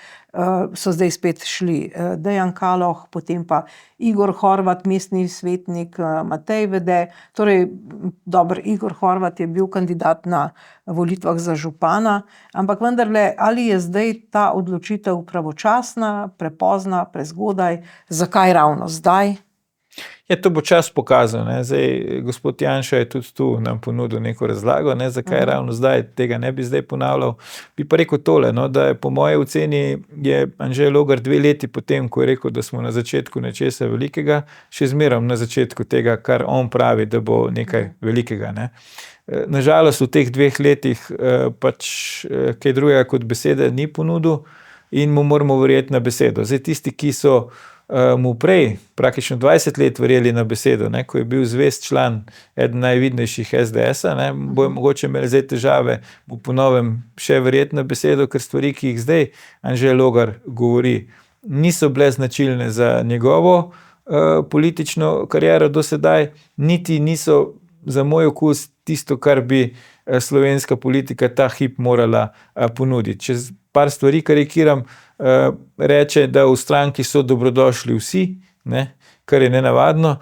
so zdaj spet šli Dejan Kaloh, potem pa Igor Horvat, mestni svetnik, Matej Vede, torej dober, Igor Horvat je bil kandidat na volitvah za župana, ampak vendarle, ali je zdaj ta odločitev pravočasna, prepozna, prezgodaj, zakaj ravno zdaj? Ja, to bo čas pokazal, ne. Zdaj, gospod Janša je tudi tu nam ponudil neko razlago, ne, zakaj ravno zdaj, tega ne bi zdaj ponavljal. Bi pa rekel tole, no, da je po moji oceni je Anže Logar 2 leti potem, ko je rekel, da smo na začetku nečesa velikega, še zmeraj na začetku tega, kar on pravi, da bo nekaj velikega, ne. Nažalost v teh 2 letih pač kaj drugega kot besede ni ponudil in mu moramo verjeti na besedo. Zdaj tisti, ki so mu prej praktično 20 let verjeli na besedo, ne, ko je bil zvest član eden najvidnejših SDS-a, ne, bojo mogoče imeli zdaj težave mu po novem še verjeti na besedo, ker stvari, ki jih zdaj Anže Logar govori, niso bile značilne za njegovo politično kariero do sedaj, niti niso za moj okus tisto, kar bi slovenska politika ta hip morala ponuditi. Čez par stvari karikiram, reče, da v stranki so dobrodošli vsi, ne, kar je nenavadno,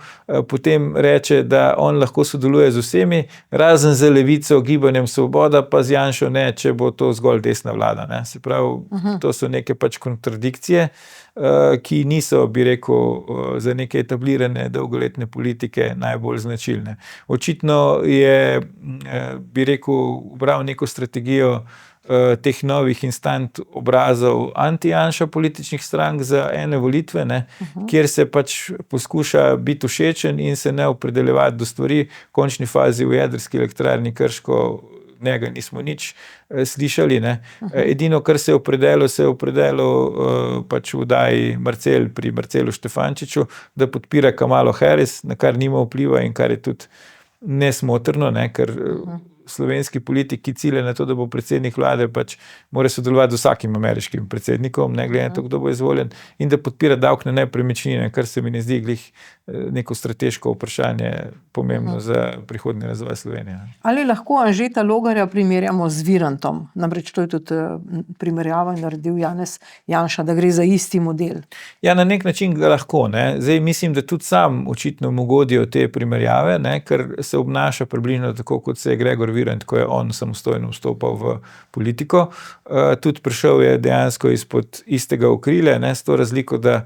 potem reče, da on lahko sodeluje z vsemi, razen z Levico, Gibanjem Svoboda, pa z Janšo ne, če bo to zgolj desna vlada, ne. Se pravi, to so neke pač kontradikcije, ki niso, bi rekel, za neke etablirane dolgoletne politike najbolj značilne. Očitno je, bi rekel, ubral neko strategijo teh novih instant obrazov anti-Janša političnih strank za ene volitve, ne, kjer se pač poskuša biti všečen in se ne opredeljevati do stvari. V končni fazi v jedrski elektrarni Krško njega nismo nič slišali. Ne. Edino, kar se je opredelil pač v oddaji Marcel pri Marcelu Štefančiču, da podpira Kamalo Harris, na kar nima vpliva in kar je tudi nesmotrno, ne, ker slovenski politik, ki cilja na to, da bo predsednik vlade, pač mora sodelovati z vsakim ameriškim predsednikom, ne glede na to, kdo bo izvoljen, in da podpira davek na nepremičnine, kar se mi ne zdi glih neko strateško vprašanje pomembno za prihodnji razvoj Slovenije. Ali lahko Anžeta Logarja primerjamo z Virantom? Namreč to je tudi primerjava naredil Janez Janša, da gre za isti model. Ja, na nek način ga lahko. Ne. Zdaj mislim, da tudi sam očitno mu godijo te primerjave, ne, ker se obnaša približno tako, kot se je Gregor Virant, ko je on samostojno vstopal v politiko. Tudi prišel je dejansko izpod istega okrilja, ne, s to razliko, da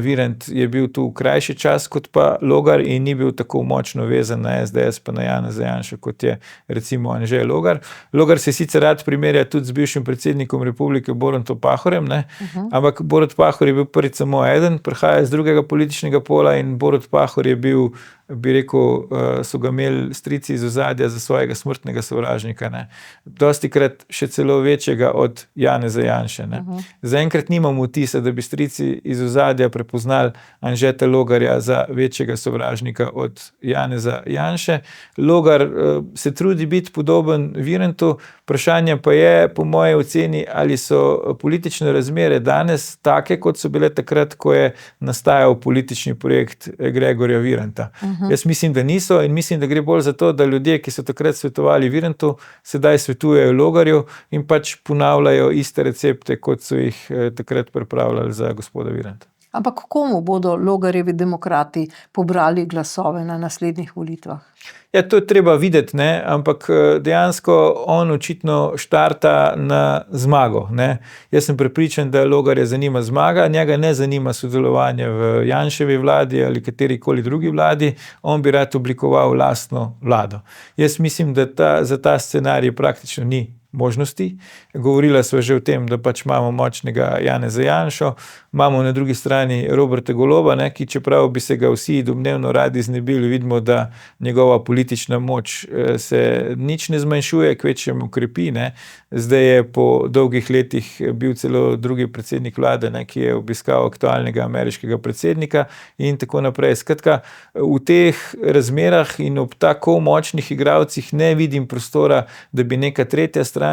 Virant je bil tu krajši čas kot pa Logar in ni bil tako močno vezan na SDS pa na Janeza Janšo, kot je recimo Anže Logar. Logar se sicer rad primerja tudi z bivšim predsednikom Republike Borutom Pahorjem, ne, ampak Borut Pahor je bil prvič samo eden, prihaja iz drugega političnega pola in Borut Pahor je bil, bi rekel, so ga imeli strici iz ozadja za svojega smrtnega sovražnika. Ne. Dostikrat še celo večjega od Janeza Janše. Ne. Zaenkrat nimam vtisa, da bi strici iz ozadja prepoznali Anžeta Logarja za večjega sovražnika od Janeza Janše. Logar se trudi biti podoben Virantu, vprašanje pa je, po moji oceni, ali so politične razmere danes take, kot so bile takrat, ko je nastajal politični projekt Gregorja Viranta. Jaz mislim, da niso in mislim, da gre bolj za to, da ljudje, ki so takrat svetovali Virantu, sedaj svetujejo Logarju in pač ponavljajo iste recepte, kot so jih takrat pripravljali za gospoda Viranta. Ampak komu bodo Logarjevi demokrati pobrali glasove na naslednjih volitvah? Ja, to je treba videti, ne? Ampak dejansko on očitno štarta na zmago. Ne? Jaz sem prepričan, da Logarja zanima zmaga, njega ne zanima sodelovanje v Janševi vladi ali katerikoli drugi vladi, on bi rad oblikoval lastno vlado. Jaz mislim, da za ta scenarij praktično ni možnosti. Govorila sva že o tem, da pač imamo močnega Janeza Janšo, imamo na drugi strani Roberta Goloba, ne, ki čeprav bi se ga vsi domnevno radi znebili, vidimo, da njegova politična moč se nič ne zmanjšuje, kvečjemu krepi. Ne. Zdaj je po dolgih letih bil celo drugi predsednik vlade, ne, ki je obiskal aktualnega ameriškega predsednika in tako naprej. Skratka, v teh razmerah in ob tako močnih igralcih ne vidim prostora, da bi neka tretja stranka,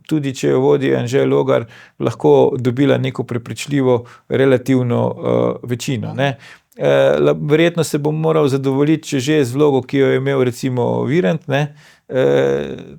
tudi če jo vodi Anže Logar, lahko dobila neko prepričljivo relativno večino. Ne. Verjetno se bom moral zadovoljiti, če že z vlogo, ki jo je imel recimo Virant, ne,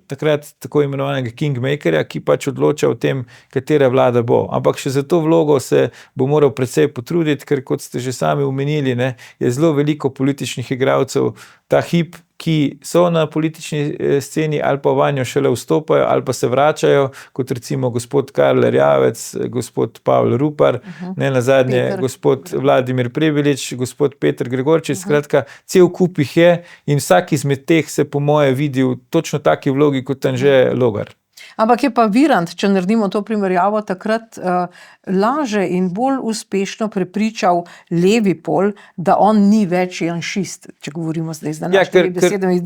takrat tako imenovanega kingmakerja, ki pač odloča o tem, katera vlada bo. Ampak še za to vlogo se bo moral precej potruditi, ker kot ste že sami omenili, ne, je zelo veliko političnih igralcev ta hip, ki so na politični sceni ali pa vanjo šele vstopajo ali pa se vračajo, kot recimo gospod Karl Erjavec, gospod Pavel Rupar, ne nazadnje gospod Vladimir Prebilič, gospod Peter Gregorčič, skratka, cel kup jih je in vsak izmed teh se po moje vidi v točno taki vlogi kot Anže Logar. Ampak je pa Virant, če naredimo to primerjavo, takrat laže in bolj uspešno prepričal levi pol, da on ni več janšist, če govorimo zdaj z današnjimi besedami.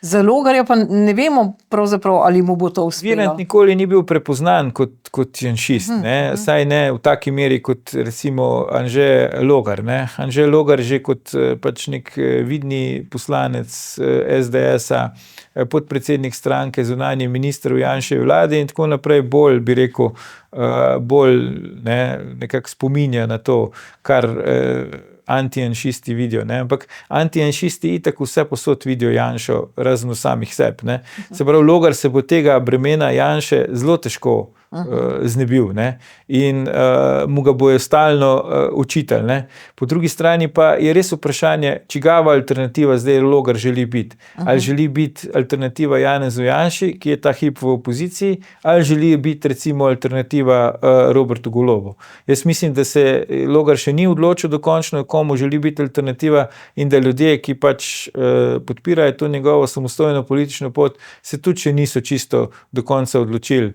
Za Logarja pa ne vemo pravzaprav, ali mu bo to uspelo. Virant nikoli ni bil prepoznan kot janšist, ne? Saj ne v taki meri kot recimo Anže Logar. Ne? Anže Logar že kot pač nek vidni poslanec SDS-a, podpredsednik stranke, zunanji minister v Janševi vladi in tako naprej, bolj, bi rekel, bolj nekako spominja na to, kar antijanšisti vidijo. Ne? Ampak antijanšisti itak vse posod vidijo Janšo, razen samih seb. Ne? Se pravi, Logar se bo tega bremena Janše zelo težko znebil, ne? In mu ga bojo stalno učitali. Ne? Po drugi strani pa je res vprašanje, čigava alternativa zdaj Logar želi biti. Ali želi biti alternativa Janezu Janši, ki je ta hip v opoziciji, ali želi biti recimo alternativa Robertu Golobu. Jaz mislim, da se Logar še ni odločil dokončno, komu želi biti alternativa in da ljudje, ki pač podpirajo to njegovo samostojno politično pot, se tudi še niso čisto do konca odločili.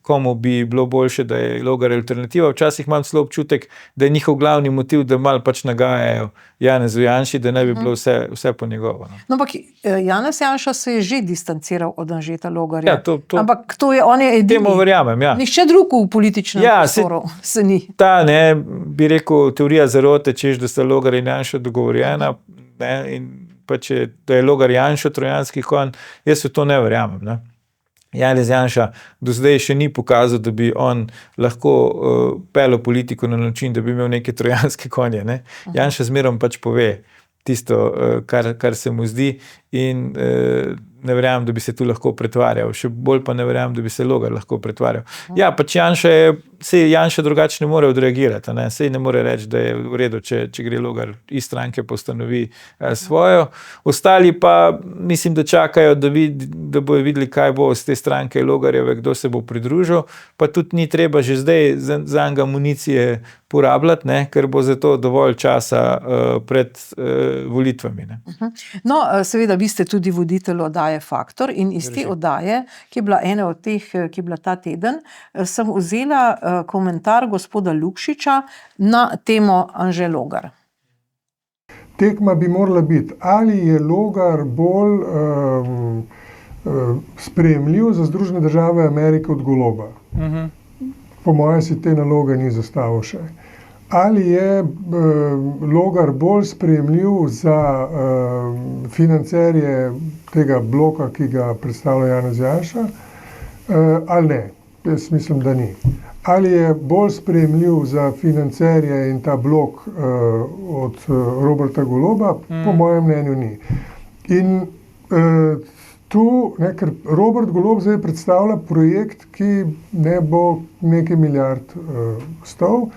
komu bi bilo boljše, da je Logar alternativa. Včasih imam celo občutek, da je njihov glavni motiv, da malo pač nagajajo Janezu Janši, da ne bi bilo vse po njegovo. No, ampak Janez Janša se je že distanciral od Anžeta Logarja. Ja, ampak on je edini. Temu verjamem, ja. Nihče drug v političnem prostoru se ni. Ta, ne, bi rekel, teorija zarote, češ, da sta Logar in Janša dogovorjena, ne, in pa če, da je Logar Janša trojanski konj, jaz v to ne verjamem, ne. Janez Janša do zdaj še ni pokazal, da bi on lahko pelil politiko na način, da bi imel neke trojanske konje, ne. Janša zmerom pač pove tisto, kar se mu zdi, in ne verjamem, da bi se tu lahko pretvarjal. Še bolj pa ne verjamem, da bi se Logar lahko pretvarjal. Ja, pač Janša drugače ne more odreagirati, ne? Sej ne more reči, da je v redu, če gre Logar iz stranke, postanovi svojo. Ostali pa mislim, da čakajo, da bojo videli, kaj bo z te stranke Logarjeve, kdo se bo pridružil, pa tudi ni treba že zdaj zanj municije porabljati, ne? Ker bo za to dovolj časa pred volitvami. Ne? No, seveda, vi ste tudi voditelj oddaje Faktor in iz te oddaje, ki je bila ena od teh, ki je bila ta teden, sem vzela komentar gospoda Lukšiča na temo Anže Logar. Tekma bi morala biti, ali je Logar bolj sprejemljiv za Združene države Amerike od Goloba. Po mojem si te naloge ni zastavil še. Ali je Logar bolj sprejemljiv za financerje tega bloka, ki ga predstavlja Janez Janša, ali ne? Jaz mislim, da ni. Ali je bolj sprejemljiv za financerje in ta blok od Roberta Goloba? Po mojem mnenju ni. In tu, ker Robert Golob zdaj predstavlja projekt, ki ne bo nekaj milijard stal,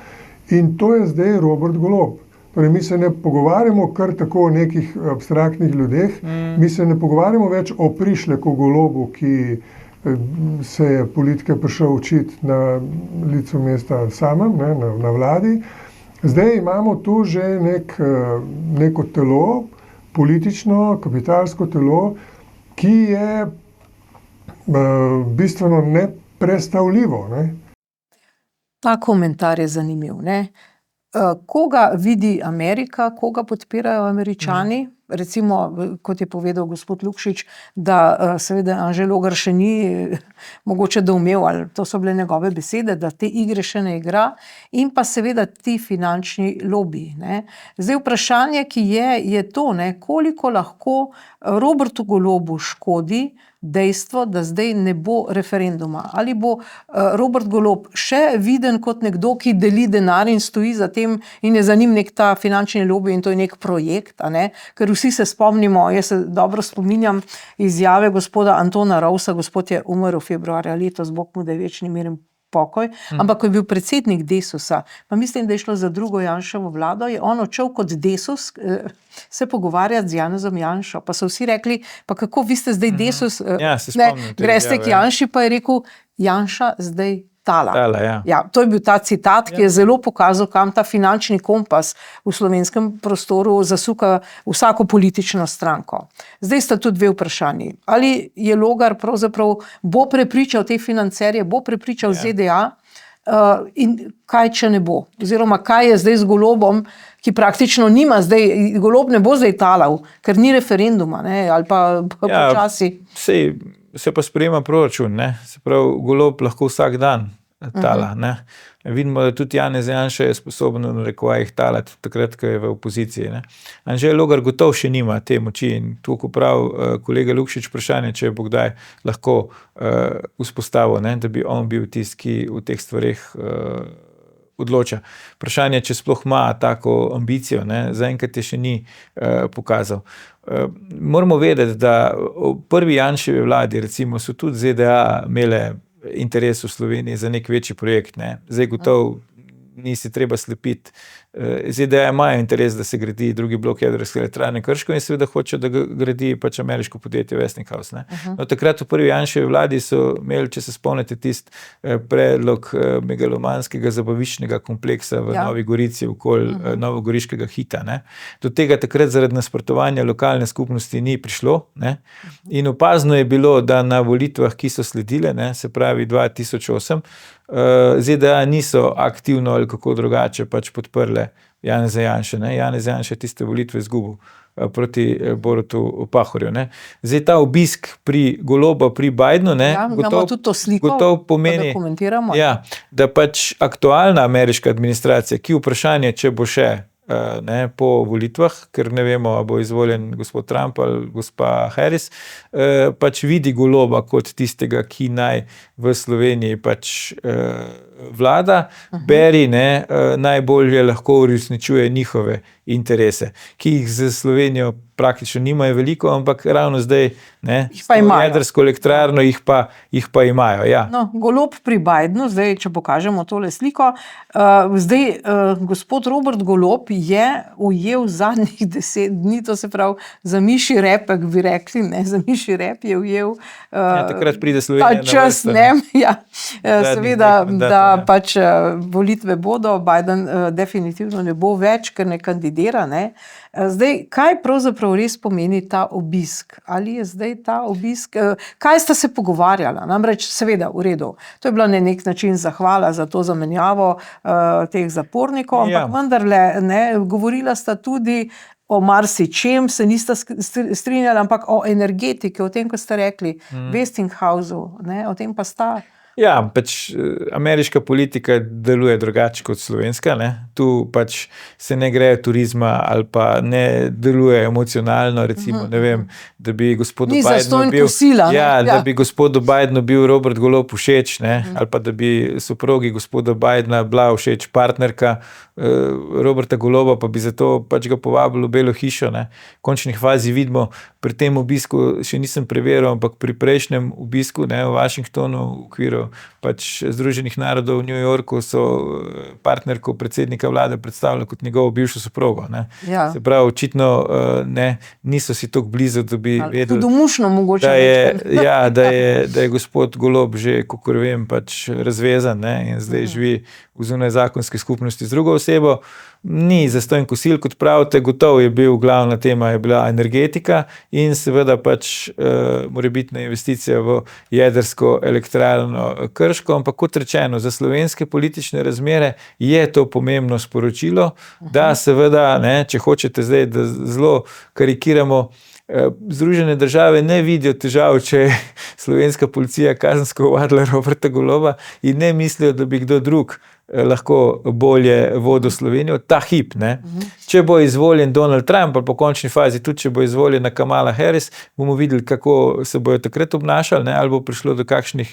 in to je zdaj Robert Golob. Torej, mi se ne pogovarjamo kar tako o nekih abstraktnih ljudeh, mi se ne pogovarjamo več o prišleku Golobu, ki se je politika prišel učiti na licu mesta samem, ne, na vladi. Zdaj imamo tu že neko telo, politično, kapitalsko telo, ki je bistveno neprestavljivo, ne. Ta komentar je zanimiv, ne. Koga vidi Amerika, koga podpirajo Američani? Recimo, kot je povedal gospod Lukšič, da seveda Anže Logar še ni mogoče doumel, ali to so bile njegove besede, da te igre še ne igra, in pa seveda ti finančni lobiji, ne. Zdaj vprašanje, ki je to, ne, koliko lahko Robertu Golobu škodi dejstvo, da zdaj ne bo referenduma. Ali bo Robert Golob še viden kot nekdo, ki deli denar in stoji za tem in je za njim nek ta finančni lobi in to je nek projekt, a ne? Ker vsi se spomnimo, jaz se dobro spominjam izjave gospoda Antona Rovsa, gospod je umrl februarja letos, Bog mu da je večni mir in pokoj, ampak ko je bil predsednik Desusa, pa mislim, da je šlo za drugo Janševo vlado, je on odšel kot Desus se pogovarjati z Janezom Janšo, pa so vsi rekli, pa kako vi ste zdaj Desus, greste k Janši, pa je rekel, Janša zdaj tala. Ja, to je bil ta citat, ki je zelo pokazal, kam ta finančni kompas v slovenskem prostoru zasuka vsako politično stranko. Zdaj sta tu dve vprašanji. Ali je Logar pravzaprav bo prepričal te financerje, bo prepričal ZDA, in kaj, če ne bo? Oziroma, kaj je zdaj z Golobom, ki praktično nima zdaj, Golob ne bo zdaj talal, ker ni referenduma, ne, ali pa počasi. Se pa sprejema proračun, ne, se pravi, Golob lahko vsak dan tala, ne. Vidimo, da tudi Janez Janša je sposoben v narekovajih talati takrat, ko je v opoziciji, ne. Anže Logar gotovo še nima te moči in tu, ko pravi kolega Lukšič, vprašanje, če bo kdaj lahko vzpostavil, ne, da bi on bil tisti, ki v teh stvareh odloča. Vprašanje, če sploh ima tako ambicijo, ne, zaenkrat je še ni pokazal. Moramo vedeti, da v prvi Janševi vladi, recimo, so tudi ZDA imele interes v Sloveniji za nek večji projekt, ne. Zdaj gotovo nisi treba slepiti ZDA imajo interes, da se gradi drugi blok jedrske elektrarne Krško in seveda hoče, da ga gradi pač ameriško podjetje Westinghouse. Ne. No, takrat v prvi Janševi vladi so imeli, če se spomnite, tisti predlog megalomanskega zabaviščnega kompleksa v Novi Gorici okoli novogoriškega Hita. Ne. Do tega takrat zaradi nasprotovanja lokalne skupnosti ni prišlo. Ne. In opazno je bilo, da na volitvah, ki so sledile, ne, se pravi 2008, ZDA niso aktivno ali kako drugače pač podprle Janeza Janše. Ne. Janez Janše je tiste volitve izgubil proti Borutu Pahorju. Ne. Zdaj ta obisk pri Goloba, pri Bidenu, ne, gotov pomeni, da pač aktualna ameriška administracija, ki vprašanje, če bo še ne, po volitvah, ker ne vemo, ali bo izvoljen gospod Trump ali gospa Harris, pač vidi Goloba kot tistega, ki naj v Sloveniji pač vlada, beri, ne, najbolje lahko uresničuje njihove interese, ki jih za Slovenijo praktično nimajo veliko, ampak ravno zdaj, ne, jedrsko elektrarno jih pa imajo. Ja. No, Golob pri Bidenu, zdaj, če pokažemo tole sliko, gospod Robert Golob je ujel zadnjih 10 dni, to se pravi, za mišji repek, bi rekli, ne, za mišji rep je ujel takrat pride Slovenija ta čas, ne, seveda, da pač volitve bodo, Biden definitivno ne bo več, ker ne kandidira, ne. Zdaj, kaj pravzaprav res pomeni ta obisk? Ali je zdaj ta obisk, kaj sta se pogovarjala? Namreč, seveda, v redu, to je bila na nek način zahvala za to zamenjavo teh zapornikov, ampak vendarle, ne, govorila sta tudi o marsičem, se nista strinjala, ampak o energetiki, o tem, ko ste rekli, Westinghousu, ne, o tem pa sta. Ja, pač ameriška politika deluje drugače kot slovenska, ne. Tu pač se ne grejo turizma ali pa ne deluje emocionalno, recimo, ne vem, da bi gospodu Bidenu bil, da bi gospodu Bidenu bil Robert Golob všeč, ne, ali pa da bi soprogi gospoda Bidena bila všeč partnerka Roberta Goloba, pa bi zato pač ga povabili v Belo hišo, ne. V končni fazi vidimo, pri tem obisku, še nisem preveril, ampak pri prejšnjem obisku, ne, v Washingtonu, v okviru pač Združenih narodov v New Yorku so partnerko predsednika vlade predstavljali kot njegovo bivšo soprogo. Ne. Ja. Se pravi, očitno ne, niso si tako blizu, da bi vedeli, domušno mogoče da je gospod Golob že, kakor vem, pač razvezan, ne, in zdaj živi v zunaj zakonski skupnosti z drugo osebo. Ni zastonj kosil, kot pravite, gotovo je bil glavna tema, je bila energetika in seveda pač morebitna investicija v jedrsko elektrarno Krško, ampak kot rečeno, za slovenske politične razmere je to pomembno sporočilo, da seveda, ne, če hočete zdaj, da zelo karikiramo, Združene države ne vidijo težav, če je slovenska policija kazensko ovadila Roberta Goloba in ne mislijo, da bi kdo drug lahko bolje vodil Slovenijo, ta hip, ne. Če bo izvoljen Donald Trump, ali po končni fazi tudi, če bo izvoljena Kamala Harris, bomo videli, kako se bojo takrat obnašali, ne, ali bo prišlo do kakšnih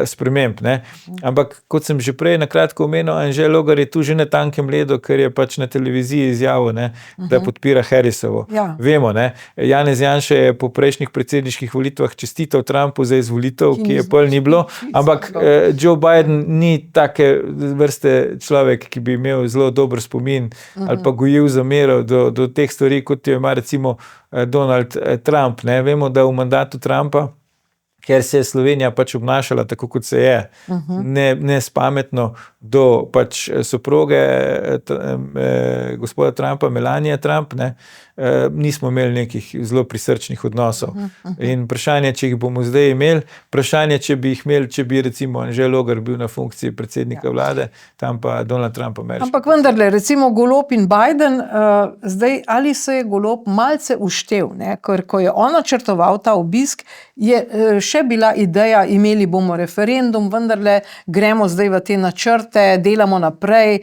sprememb, ne. Ampak, kot sem že prej na kratko omenil, Anže Logar je tu že na tankem ledu, ker je pač na televiziji izjavil, ne, da podpira Harrisovo. Ja. Vemo, ne, Janez Janša je po prejšnjih predsedniških volitvah čestital Trumpu za izvolitev, ki je pol ni bilo, ampak Joe Biden ni take vrste človek, ki bi imel zelo dober spomin ali pa gojil zamero do teh stvari, kot jo ima recimo Donald Trump. Ne. Vemo, da v mandatu Trumpa, ker se je Slovenija pač obnašala tako, kot se je, ne spametno do pač soproge gospoda Trumpa, Melania Trump, ne, nismo imeli nekih zelo prisrčnih odnosov. In vprašanje, če jih bomo zdaj imeli, vprašanje, če bi jih imeli, če bi recimo Anže Logar bil na funkciji predsednika vlade, tam pa Donald Trump ameriški. Ampak vendarle, recimo Golob in Biden, zdaj ali se je Golob malce uštel, ne? Ker ko je on načrtoval ta obisk, je še bila ideja, imeli bomo referendum, vendarle gremo zdaj v te načrte, delamo naprej,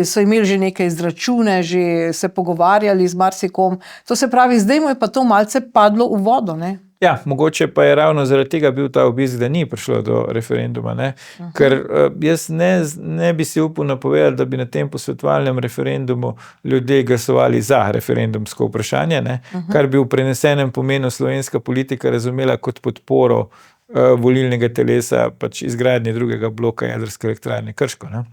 so imeli že neke izračune, že se pogovarjali z marsikom. To se pravi, zdaj mu je pa to malce padlo v vodo, ne? Ja, mogoče pa je ravno zaradi tega bil ta obisk, da ni prišlo do referenduma, ne? Ker jaz ne bi si upal napovedati, da bi na tem posvetovalnem referendumu ljudje glasovali za referendumsko vprašanje, ne? Kar bi v prenesenem pomenu slovenska politika razumela kot podporo volilnega telesa pač izgradnje drugega bloka jedrske elektrarne Krško, ne?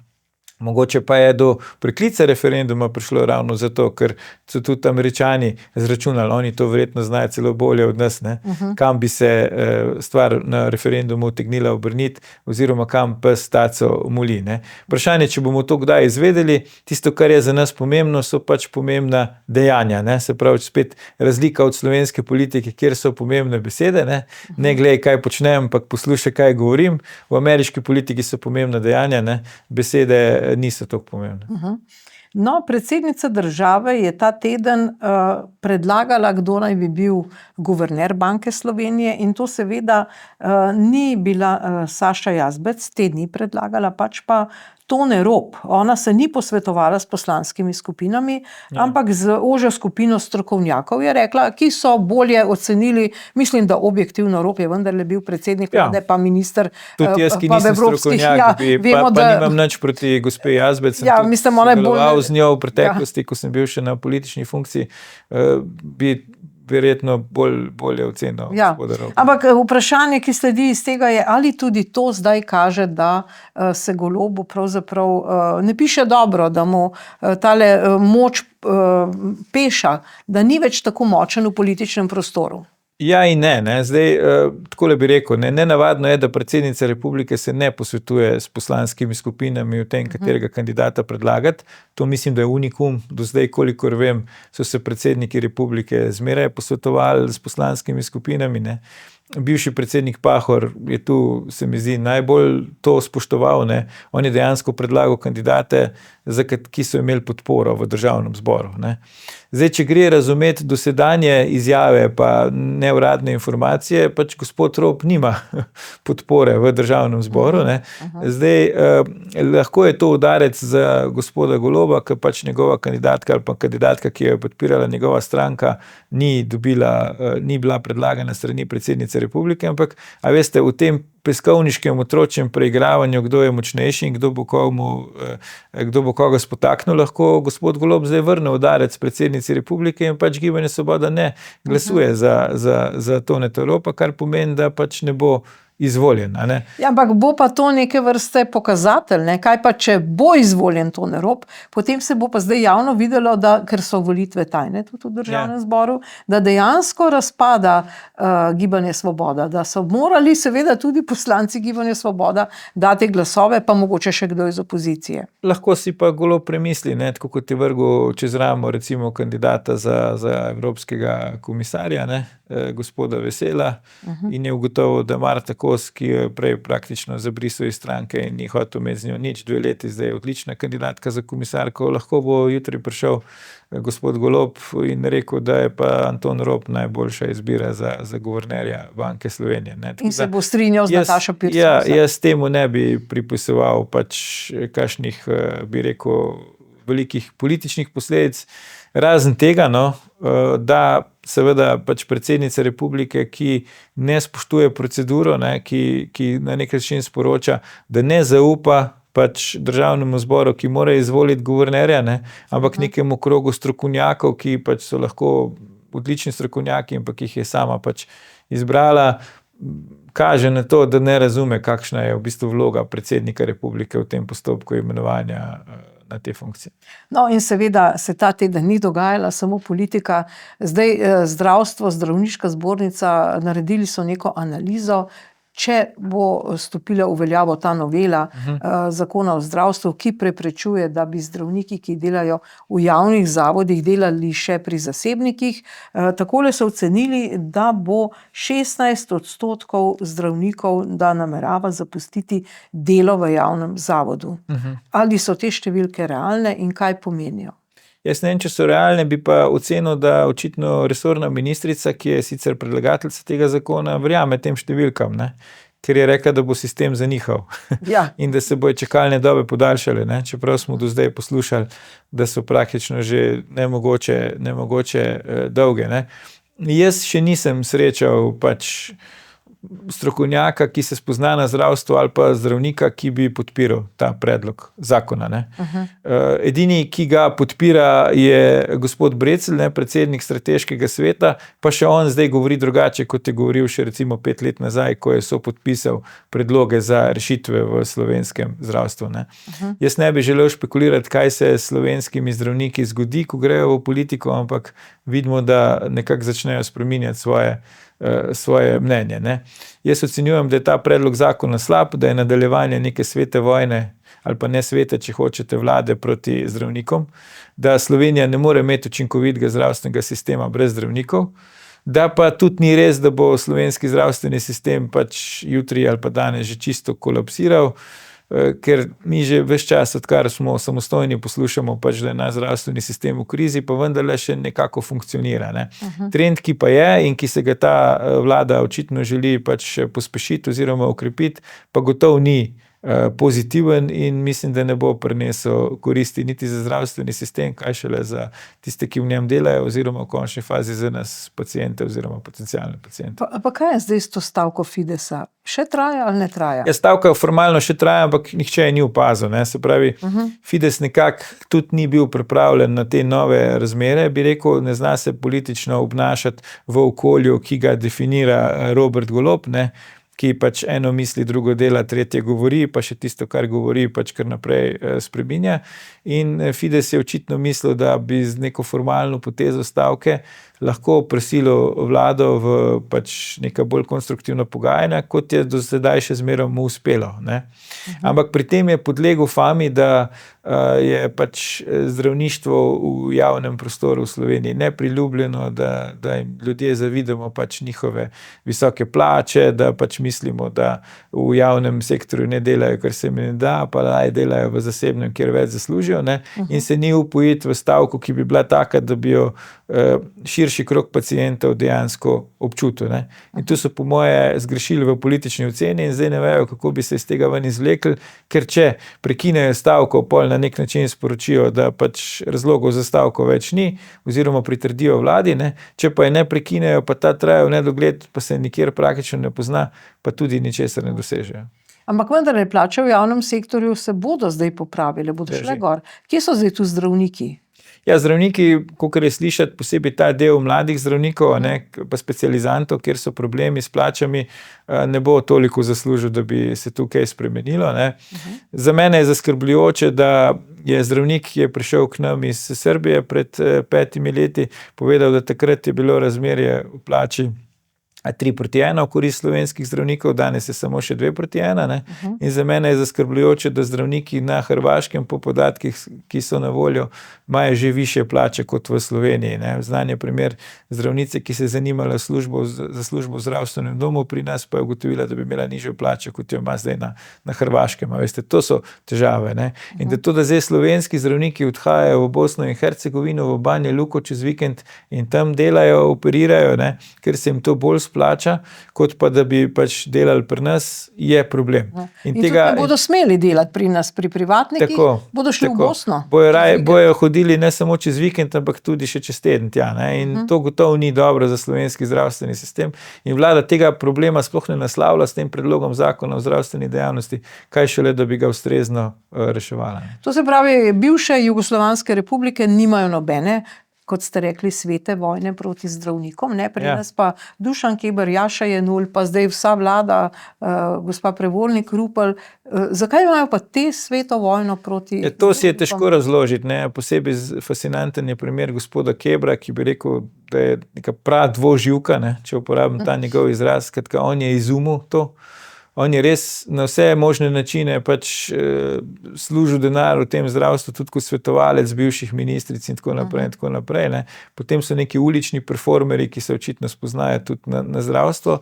Mogoče pa je do preklica referenduma prišlo ravno zato, ker so tudi Američani izračunali, oni to verjetno znajo celo bolje od nas, ne? Kam bi se stvar na referendumu utegnila obrniti oziroma kam pes taco moli. Ne? Vprašanje, če bomo to kdaj izvedeli, tisto, kar je za nas pomembno, so pač pomembna dejanja. Ne? Se pravi, spet razlika od slovenske politike, kjer so pomembne besede, ne glej, kaj počnem, ampak poslušaj, kaj govorim. V ameriški politiki so pomembna dejanja, ne? Besede niso tako pomembne. No, predsednica države je ta teden predlagala, kdo naj bi bil guverner Banke Slovenije, in to seveda ni bila Saša Jazbec, te dni predlagala, pač pa Tone Rop. Ona se ni posvetovala s poslanskimi skupinami, ampak z ožjo skupino strokovnjakov, je rekla, ki so bolje ocenili, mislim, da objektivno, Rop je vendarle bil predsednik vlade, pa minister, tudi jaz, ki pa nisem strokovnjak, pa nimam nič proti gospe Jazbec, sem tudi sodeloval z njo v preteklosti, ko sem bil še na politični funkciji, bi verjetno bolje ocenil. Ampak vprašanje, ki sledi iz tega, je, ali tudi to zdaj kaže, da se Golobu pravzaprav ne piše dobro, da mu tale moč peša, da ni več tako močen v političnem prostoru. Ja in ne. Zdaj, takole bi rekel, nenavadno je, da predsednica republike se ne posvetuje s poslanskimi skupinami o tem, katerega kandidata predlagati. To mislim, da je unikum. Do zdaj, kolikor vem, so se predsedniki republike zmeraj posvetovali s poslanskimi skupinami, ne. Bivši predsednik Pahor je tu, se mi zdi, najbolj to spoštoval, ne. On je dejansko predlagal kandidate, ki so imeli podporo v državnem zboru, ne. Zdaj, če gre razumeti dosedanje izjave pa neuradne informacije, pač gospod Rop nima podpore v državnem zboru, ne. Zdaj, lahko je to udarec za gospoda Goloba, ker pač njegova kandidatka ali pa kandidatka, ki jo je podpirala njegova stranka, ni bila predlagana strani predsednice republike, ampak, a veste, v tem peskovniškem otročjem preigravanju, kdo je močnejši in kdo bo koga spotaknil, lahko gospod Golob zdaj vrne udarec predsednici republike in pač Gibanje Svoboda ne glasuje za Toneta Ropa, kar pomeni, da pač ne bo izvoljen. A ne? Ja, ampak bo pa to neke vrste pokazatelj, ne? Kaj pa, če bo izvoljen Tone Rop, potem se bo pa zdaj javno videlo, da, ker so volitve tajne tudi v državnem zboru, da dejansko razpada Gibanje Svoboda, da so morali seveda tudi poslanci Gibanja Svoboda dati glasove, pa mogoče še kdo iz opozicije. Lahko si pa Golob premisli, ne? Tako kot je vrgel čez ramo recimo kandidata za evropskega komisarja, ne? Gospoda Vesela, in je ugotovil, da Marta Kos, ki jo je prej praktično zabrisal iz stranke in ni hotel imeti z njo nič, 2 leti zdaj je odlična kandidatka za komisarko, lahko bo jutri prišel gospod Golob in rekel, da je pa Anton Rop najboljša izbira za guvernerja Banke Slovenije. Ne? In se bo strinjal z Natašo Pirc. Ja, jaz temu ne bi pripisoval pač kakšnih, bi rekel, velikih političnih posledic, razen tega, da seveda pač predsednica republike, ki ne spoštuje proceduro, ne, ki na nek način sporoča, da ne zaupa pač državnemu zboru, ki mora izvoliti guvernerja, ne, ampak nekemu krogu strokovnjakov, ki pač so lahko odlični strokovnjaki, ampak jih je sama pač izbrala, kaže na to, da ne razume, kakšna je v bistvu vloga predsednika republike v tem postopku imenovanja na te funkcije. No, in seveda se ta teden ni dogajala samo politika. Zdaj zdravstvo, zdravniška zbornica, naredili so neko analizo, če bo stopila v veljavo ta novela zakona o zdravstvu, ki preprečuje, da bi zdravniki, ki delajo v javnih zavodih, delali še pri zasebnikih. Takole so ocenili, da bo 16% zdravnikov, da namerava zapustiti delo v javnem zavodu. Ali so te številke realne in kaj pomenijo? Jaz ne vem, če so realne, bi pa ocenil, da očitno resorna ministrica, ki je sicer predlagateljica tega zakona, verjame tem številkam, ne? Ker je rekla, da bo sistem zanihal. In da se bojo čakalne dobe podaljšale, ne? Čeprav smo do zdaj poslušali, da so praktično že nemogoče dolge. Ne? Jaz še nisem srečal pač strokovnjaka, ki se spozna na zdravstvo, ali pa zdravnika, ki bi podpiral ta predlog zakona. Ne. Edini, ki ga podpira, je gospod Brecelj, ne, predsednik strateškega sveta, pa še on zdaj govori drugače, kot je govoril še recimo 5 let nazaj, ko je sopodpisal predloge za rešitve v slovenskem zdravstvu. Ne. Jaz ne bi želel špekulirati, kaj se s slovenskimi zdravniki zgodi, ko grejo v politiko, ampak vidimo, da nekako začnejo spreminjati svoje mnenje. Ne. Jaz ocenjujem, da je ta predlog zakona slab, da je nadaljevanje neke svete vojne ali pa ne svete, če hočete, vlade proti zdravnikom, da Slovenija ne more imeti učinkovitega zdravstvenega sistema brez zdravnikov, da pa tudi ni res, da bo slovenski zdravstveni sistem pač jutri ali pa danes že čisto kolapsiral, ker mi že ves čas, odkar smo samostojni, poslušamo pač, da je naš zdravstveni sistem v krizi, pa vendarle še nekako funkcionira. Ne. Trend, ki pa je in ki se ga ta vlada očitno želi pač pospešiti oziroma okrepiti, pa gotovo ni pozitiven in mislim, da ne bo prinesel koristi niti za zdravstveni sistem, kaj šele za tiste, ki v njem delajo, oziroma v končni fazi za nas paciente oziroma potencialne paciente. Pa kaj je zdaj s to stavko Fidesa? Še traja ali ne traja? Ja, stavka formalno še traja, ampak nihče je ni opazil. Ne. Se pravi, Fides nekako tudi ni bil pripravljen na te nove razmere, bi rekel, ne zna se politično obnašati v okolju, ki ga definira Robert Golob, ne, ki pač eno misli, drugo dela, tretje govori, pa še tisto, kar govori, pač kar naprej spreminja. In Fides je očitno mislil, da bi z neko formalno potezo stavke lahko prisilil vlado v pač neka bolj konstruktivna pogajanja, kot je do sedaj še zmeraj mu uspelo. Ne. Ampak pri tem je podlegel fami, da je pač zdravništvo v javnem prostoru v Sloveniji nepriljubljeno, da jim ljudje zavidamo pač njihove visoke plače, da pač mislimo, da v javnem sektorju ne delajo, kar se jim ne da, pa naj delajo v zasebnem, kjer več zaslužijo. Ne. In se ni upojiti v stavko, ki bi bila taka, da bi jo širši krog pacientov dejansko občutil. Ne. In tu so po moje zgrešili v politični oceni in zdaj ne vejo, kako bi se iz tega ven izvlekli, ker če prekinejo stavko, pol na nek način sporočijo, da pač razlogov za stavko več ni, oziroma pritrdijo vladi, ne. Če pa je ne prekinejo, pa ta traja v nedogled, pa se nikjer praktično ne pozna, pa tudi ničesar ne dosežejo. Ampak vendar je plače v javnem sektorju se bodo zdaj popravile, bodo šle gor. Kje so zdaj tu zdravniki? Ja, zdravniki, kakor je slišati, posebej ta del mladih zdravnikov, ne, pa specializantov, kjer so problemi s plačami, ne bo toliko zaslužil, da bi se tukaj spremenilo. Ne. Za mene je zaskrbljujoče, da je zdravnik, ki je prišel k nam iz Srbije pred 5 leti, povedal, da takrat je bilo razmerje v plači 3:1 v korist slovenskih zdravnikov, danes je samo še 2:1. Ne. In za mene je zaskrbljujoče, da zdravniki na Hrvaškem po podatkih, ki so na voljo, imajo že višje plače kot v Sloveniji. Ne. Znan je primer zdravnice, ki se je zanimala za službo v zdravstvenem domu, pri nas pa je ugotovila, da bi imela nižjo plačo, kot jo ima zdaj na Hrvaškem. A veste, to so težave. Ne. In da zdaj slovenski zdravniki odhajajo v Bosno in Hercegovino, v Banja Luko čez vikend in tam delajo, operirajo, ne, ker se jim to bolj plača, kot pa da bi pač delali pri nas, je problem. In tega ne bodo smeli delati pri nas, pri privatnikih, bodo šli v Bosno. Bojo hodili ne samo čez vikend, ampak tudi še čez teden tja. Ne? In to gotovo ni dobro za slovenski zdravstveni sistem. In vlada tega problema sploh ne naslavlja s tem predlogom zakona o zdravstveni dejavnosti, kaj šele, da bi ga ustrezno reševala. Ne? To se pravi, bivše Jugoslovanske republike nimajo nobene, kot ste rekli, svete vojne proti zdravnikom, ne, pri nas pa Dušan Keber, Jaša Jenull, pa zdaj vsa vlada, gospa Prevolnik, Rupel. Zakaj imajo pa te sveto vojno proti zdravnikom? To si je težko razložiti, ne, posebej fascinanten je primer gospoda Kebra, ki bi rekel, da je neka prav dvoživka, ne, če uporabim ta njegov izraz, skratka, on je izumil to. On je res na vse možne načine pač služil denar v tem zdravstvu, tudi kot svetovalec bivših ministric in tako naprej in tako naprej. Ne. Potem so neki ulični performerji, ki se očitno spoznajo tudi na zdravstvo.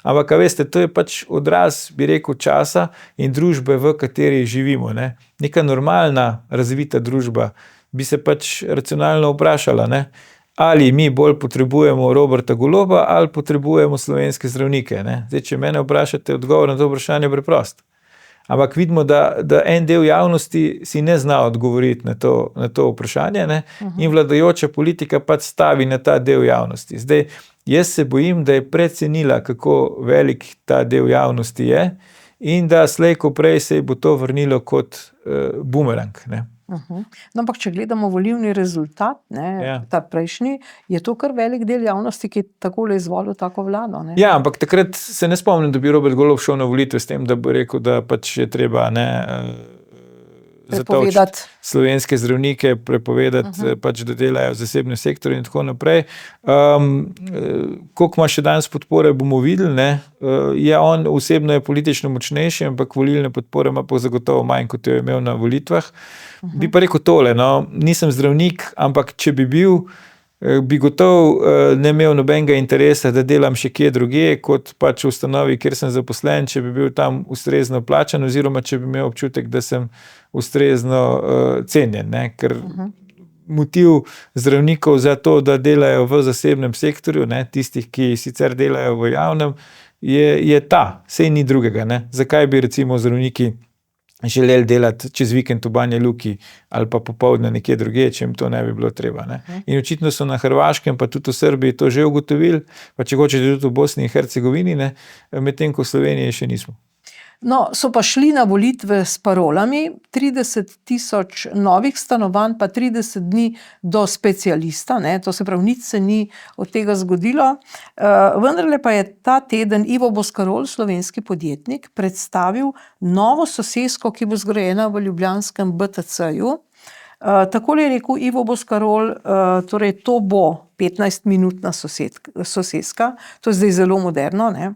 Ampak, a veste, to je pač odraz, bi rekel, časa in družbe, v kateri živimo. Ne. Neka normalna, razvita družba bi se pač racionalno vprašala, ne. Ali mi bolj potrebujemo Roberta Goloba ali potrebujemo slovenske zdravnike. Ne? Zdaj, če mene vprašate, odgovor na to vprašanje je preprost. ampak vidimo, da en del javnosti si ne zna odgovoriti na to vprašanje, ne? In vladajoča politika pač stavi na ta del javnosti. Zdaj, jaz se bojim, da je precenila, kako velik ta del javnosti je in da slej ko prej se bo to vrnilo kot bumerang, ne? No, ampak če gledamo volilni rezultat, ne, ta prejšnji, je to kar velik del javnosti, ki je takole izvolil tako vlado. Ne? Ja, ampak takrat se ne spomnim, da bi Robert Golob šel na volitve s tem, da bo rekel, da pač je treba prepovedati slovenske zdravnike, prepovedati pač, da delajo v zasebnem sektorju in tako naprej. Koliko ima še danes podpore, bomo videli, ne? Je on osebno je politično močnejši, ampak volilne podpore ima pa zagotovo manj, kot jo je imel na volitvah. Bi pa rekel tole, no, nisem zdravnik, ampak če bi bil, bi gotovo ne imel nobenega interesa, da delam še kje drugje, kot pač v ustanovi, kjer sem zaposlen, če bi bil tam ustrezno plačan, oziroma če bi imel občutek, da sem ustrezno cenjen, ne? Ker motiv zdravnikov za to, da delajo v zasebnem sektorju, ne? Tistih, ki sicer delajo v javnem, je ta, sej ni drugega, ne? Zakaj bi recimo zdravniki želeli delati čez vikend v Banja Luki ali pa popoldne nekje drugje, če jim to ne bi bilo treba, ne? In očitno so na Hrvaškem, pa tudi v Srbiji to že ugotovili, pa če hočete tudi v Bosni in Hercegovini, ne? Medtem ko v Sloveniji še nismo. No, so pa šli na volitve s parolami 30.000 novih stanovanj, pa 30 dni do specialista, ne? To se pravi, nič se ni od tega zgodilo. Vendarle pa je ta teden Ivo Boscarol, slovenski podjetnik, predstavil novo sosesko, ki bo zgrajena v ljubljanskem BTC-ju. Takole je rekel Ivo Boscarol, torej to bo 15-minutna soseska, to je zdaj zelo moderno, ne?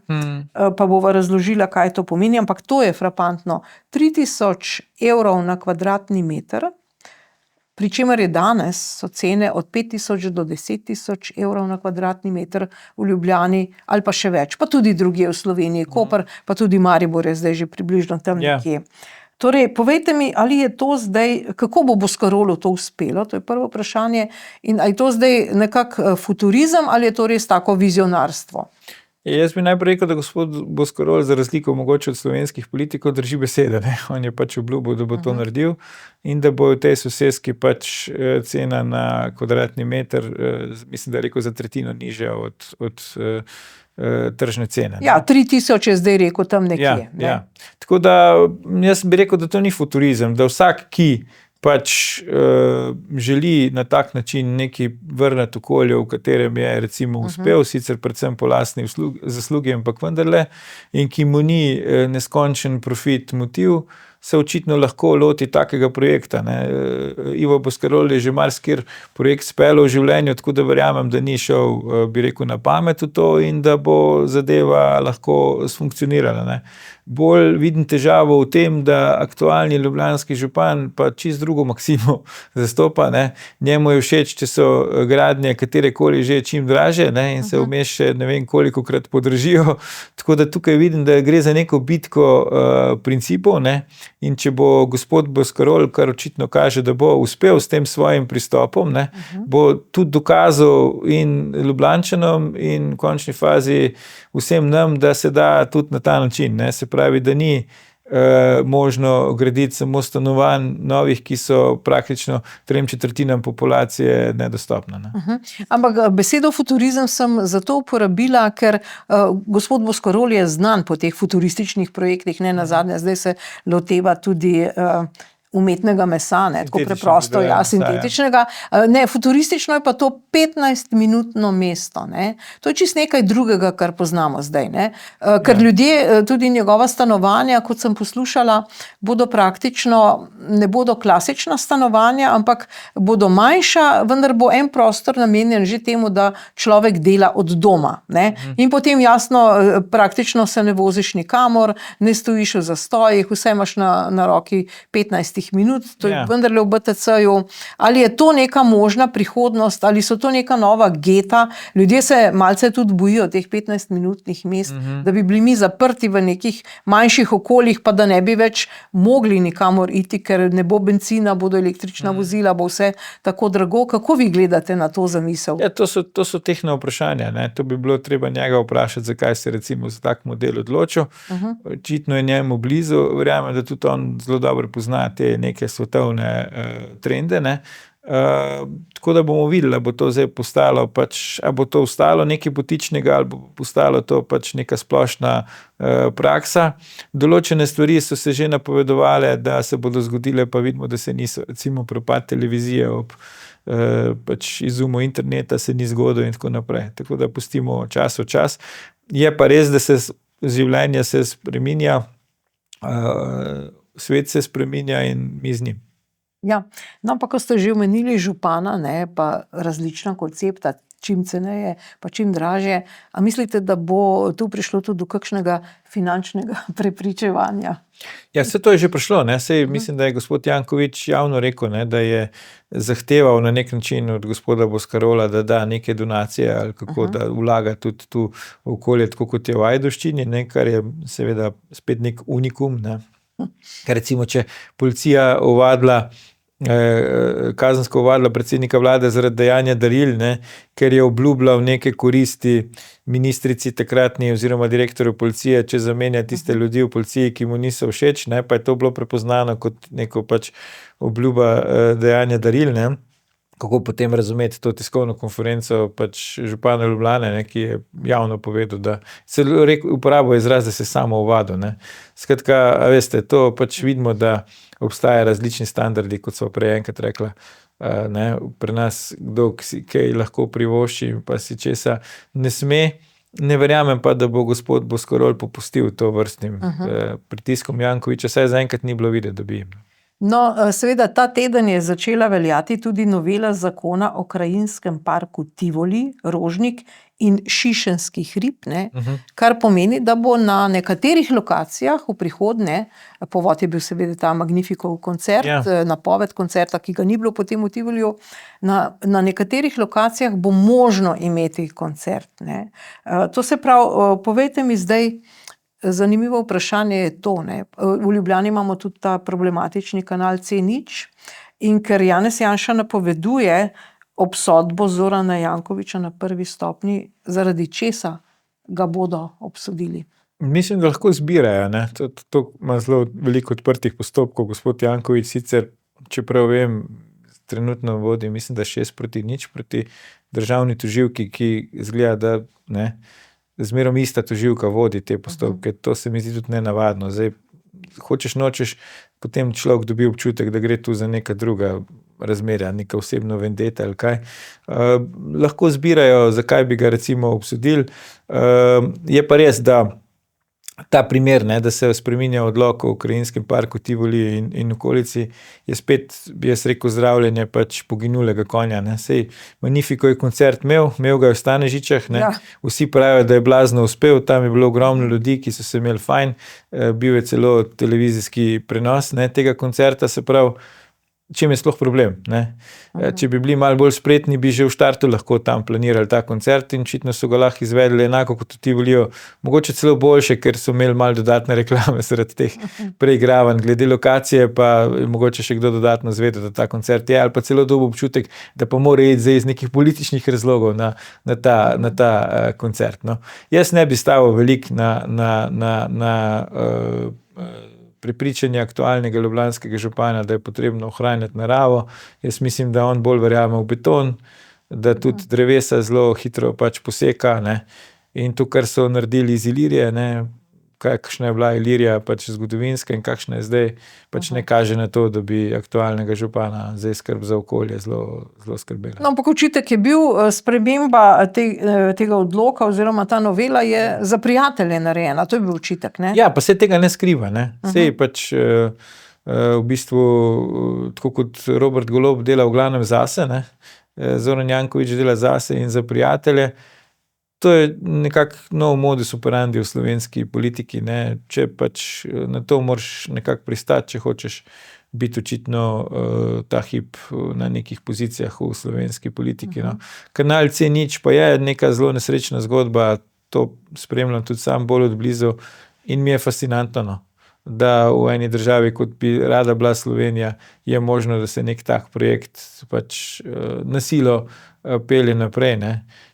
Pa bova razložila, kaj to pomeni, ampak to je frapantno. 3.000 evrov na kvadratni meter, pri čemer je danes so cene od 5.000 do 10.000 evrov na kvadratni meter v Ljubljani, ali pa še več, pa tudi drugje v Sloveniji, Koper, pa tudi Maribor je zdaj že približno tam nekje. Torej, povejte mi, ali je to zdaj, kako bo Boscarolu to uspelo, to je prvo vprašanje, in ali je to zdaj nekak futurizem, ali je to res tako vizionarstvo? Jaz bi najprej rekel, da gospod Boscarol, za razliko mogoče od slovenskih politikov, drži besede, ne? On je pač obljubil, da bo to naredil in da bo v tej soseski pač cena na kvadratni meter, mislim, da je rekel, za tretjino nižja od tržne cene. Ja, 3.000 je zdaj rekel tam nekje. Ja. Tako da jaz bi rekel, da to ni futurizem, da vsak, ki pač želi na tak način neki vrniti okolje, v katerem je recimo uspel, sicer predvsem po lastni zaslugi, ampak vendarle, in ki mu ni neskončen profit motiv, se očitno lahko loti takega projekta, ne? Ivo Boscarol je že marsikjer projekt speljal v življenju, tako da verjamem, da ni šel, bi rekel, na pamet v to in da bo zadeva lahko funkcionirala, ne? Bolj vidim težavo v tem, da aktualni ljubljanski župan pa čisto drugo maksimo zastopa, ne? Njemu je všeč, če so gradnje katerekoli že čim dražje, ne? In se vmes še ne vem kolikokrat podražijo, tako da tukaj vidim, da gre za neko bitko principov, ne? In če bo gospod Boscarol, kar očitno kaže, da bo uspel s tem svojim pristopom, ne? Bo tudi dokazal in Ljubljančanom in v končni fazi vsem nam, da se da tudi na ta način, ne? Se pravi, da ni možno graditi samo stanovanj novih, ki so praktično 3/4 populacije nedostopne, ne? Ampak besedo futurizem sem zato uporabila, ker gospod Boscarol je znan po teh futurističnih projektih, ne nazadnje, zdaj se loteva tudi umetnega mesa, ne, tako preprosto, ja, sintetičnega. Ne, futuristično je pa to 15-minutno mesto, ne. To je čisto nekaj drugega, kar poznamo zdaj, ne. Ker ljudje, tudi njegova stanovanja, kot sem poslušala, bodo praktično, ne bodo klasična stanovanja, ampak bodo manjša, vendar bo en prostor namenjen že temu, da človek dela od doma, ne. In potem jasno, praktično se ne voziš nikamor, ne stojiš v zastojih, vse imaš na roki 15 15 minut, to je Ja. vendarle v BTC-ju. Ali je to neka možna prihodnost, ali so to neka nova geta? Ljudje se malce tudi bojijo teh 15-minutnih mest, da bi bili mi zaprti v nekih manjših okoljih, pa da ne bi več mogli nikamor iti, ker ne bo bencina, bodo električna vozila, bo vse tako drago. Kako vi gledate na to zamisel? Ja, to so tehna vprašanja, ne. To bi bilo treba njega vprašati, zakaj se recimo za tak model odločil. Očitno je njemu blizu, verjamem, da tudi on zelo dobro pozna te neke svetovne trende, ne. Tako da bomo videli, ali bo to zdaj postalo ali bo to ostalo nekaj butičnega, ali bo postalo to neka splošna praksa. Določene stvari so se že napovedovale, da se bodo zgodile, pa vidimo, da se niso. Recimo propad televizije ob izumu interneta se ni zgodil in tako naprej. Tako da pustimo čas v čas. Je pa res, da se življenje se spreminja, svet se spreminja in mi z njim. Ja, no, pa ko ste že omenili župana, ne, pa različna koncepta, čim ceneje, pa čim dražje, a mislite, da bo tu prišlo tudi do kakšnega finančnega prepričevanja? Ja, vse to je že prišlo, ne. Saj mislim, da je gospod Janković javno rekel, ne, da je zahteval na nek način od gospoda Boscarola, da da neke donacije ali kako, da vlaga tudi tu v okolje, tako kot je v Ajdovščini, ne, kar je seveda spet nek unikum, ne. Ker recimo, če policija ovadila kazensko ovadila predsednika vlade zaradi dajanja daril, ne, ker je obljubljal neke koristi ministrici takratni oziroma direktorju policije, če zamenja tiste ljudi v policiji, ki mu niso všeč, ne, pa je to bilo prepoznano kot neko obljuba dajanja daril, ne. Kako potem razumeti to tiskovno konferenco župana Ljubljane, ne, ki je javno povedal, da se uporabil izraz, da se samo ovadil, ne. Skratka, a veste, to vidimo, da obstaja različni standardi, kot so prej enkrat rekla, ne, pri nas kdo si kaj lahko privošči, pa si česa ne sme. Ne verjamem pa, da bo gospod Boscarol popustil to vrstnim pritiskom Jankovića, saj zaenkrat ni bilo videti, da bi jim. No, seveda ta teden je začela veljati tudi novela zakona o krajinskem parku Tivoli, Rožnik in Šišenski hrib, ne, kar pomeni, da bo na nekaterih lokacijah v prihodnje, povod je bil seveda ta Magnifikov koncert, napoved koncerta, ki ga ni bilo potem v Tivoliju, na nekaterih lokacijah bo možno imeti koncert, ne. To se pravi, povejte mi zdaj, zanimivo vprašanje je to, ne. V Ljubljani imamo tudi ta problematični kanal C0 in ker Janez Janša napoveduje obsodbo Zorana Jankovića na prvi stopnji, zaradi česa ga bodo obsodili? Mislim, da lahko zbirajo, ne. To ima zelo veliko odprtih postopkov. Gospod Janković sicer, čeprav vem, trenutno vodi, mislim, da 6-0 proti državni tožilki, ki izgleda, da ne, zmerom ista tožilka vodi te postopke. To se mi zdi tudi nenavadno. Zdaj, hočeš nočeš, potem človek dobi občutek, da gre tu za neka druga razmerja, neka osebno vendeta ali kaj. Lahko zbirajo, zakaj bi ga recimo obsodili. Je pa res, da ta primer, ne, da se spreminja odlok o krajinskem parku Tivoli in okolici, je spet, bi jaz rekel, zdravljenje poginulega konja, ne. Sej Magnifico je koncert imel ga je v Stanežičah, ne. Vsi pravijo, da je blazno uspel, tam je bilo ogromno ljudi, ki so se imeli fajn, bil je celo televizijski prenos, ne, tega koncerta, se pravi, čem je sploh problem, ne. Če bi bili malo bolj spretni, bi že v štartu lahko tam planirali ta koncert in očitno so ga lahko izvedli enako kot v Tivoliju, mogoče celo boljše, ker so imeli malo dodatne reklame zaradi teh preigravanj, glede lokacije pa mogoče še kdo dodatno izvedel, da ta koncert je, ali pa celo dobil občutek, da pa mora iti zdaj iz nekih političnih razlogov na ta koncert, no. Jaz ne bi stavil veliko na prepričanje aktualnega ljubljanskega župana, da je potrebno ohranjati naravo. Jaz mislim, da on bolj verjame v beton, da tudi drevesa zelo hitro poseka, ne. In to, kar so naredili iz Ilirije, ne, kakšna je bila Ilirija zgodovinska in kakšna je zdaj, ne kaže na to, da bi aktualnega župana zdaj skrb za okolje zelo skrbela. No, ampak očitek je bil, sprememba tega odloka oziroma ta novela je za prijatelje narejena, to je bil očitek, ne? Ja, pa saj tega ne skriva, ne. Saj v bistvu, tako kot Robert Golob dela v glavnem zase, ne, Zoran Janković dela zase in za prijatelje. To je nekako nov modus operandi v slovenski politiki, ne. Če pač na to moraš nekako pristati, če hočeš biti očitno ta hip na nekih pozicijah v slovenski politiki, no. Kanal C0 pa je neka zelo nesrečna zgodba, to spremljam tudi sam bolj od blizu in mi je fascinantno, no, da v eni državi, kot bi rada bila Slovenija, je možno, da se nek tak projekt pač na silo pelje naprej, ne.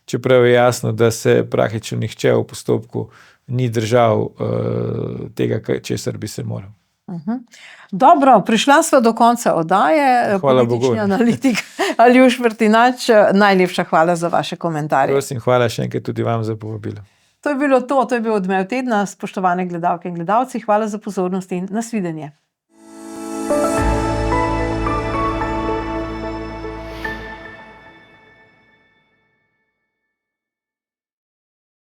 Čeprav je jasno, da se praktično nihče v postopku ni držal tega, česar bi se moral. Dobro, prišla sva do konca oddaje. Hvala Politični Bogu. analitik Aljuš Vrtinač, najlepša hvala za vaše komentarje. Prosim, hvala še enkrat tudi vam za povabilo. To je bilo to je bil Odmev tedna, spoštovane gledalke in gledalci, hvala za pozornost in nasvidenje.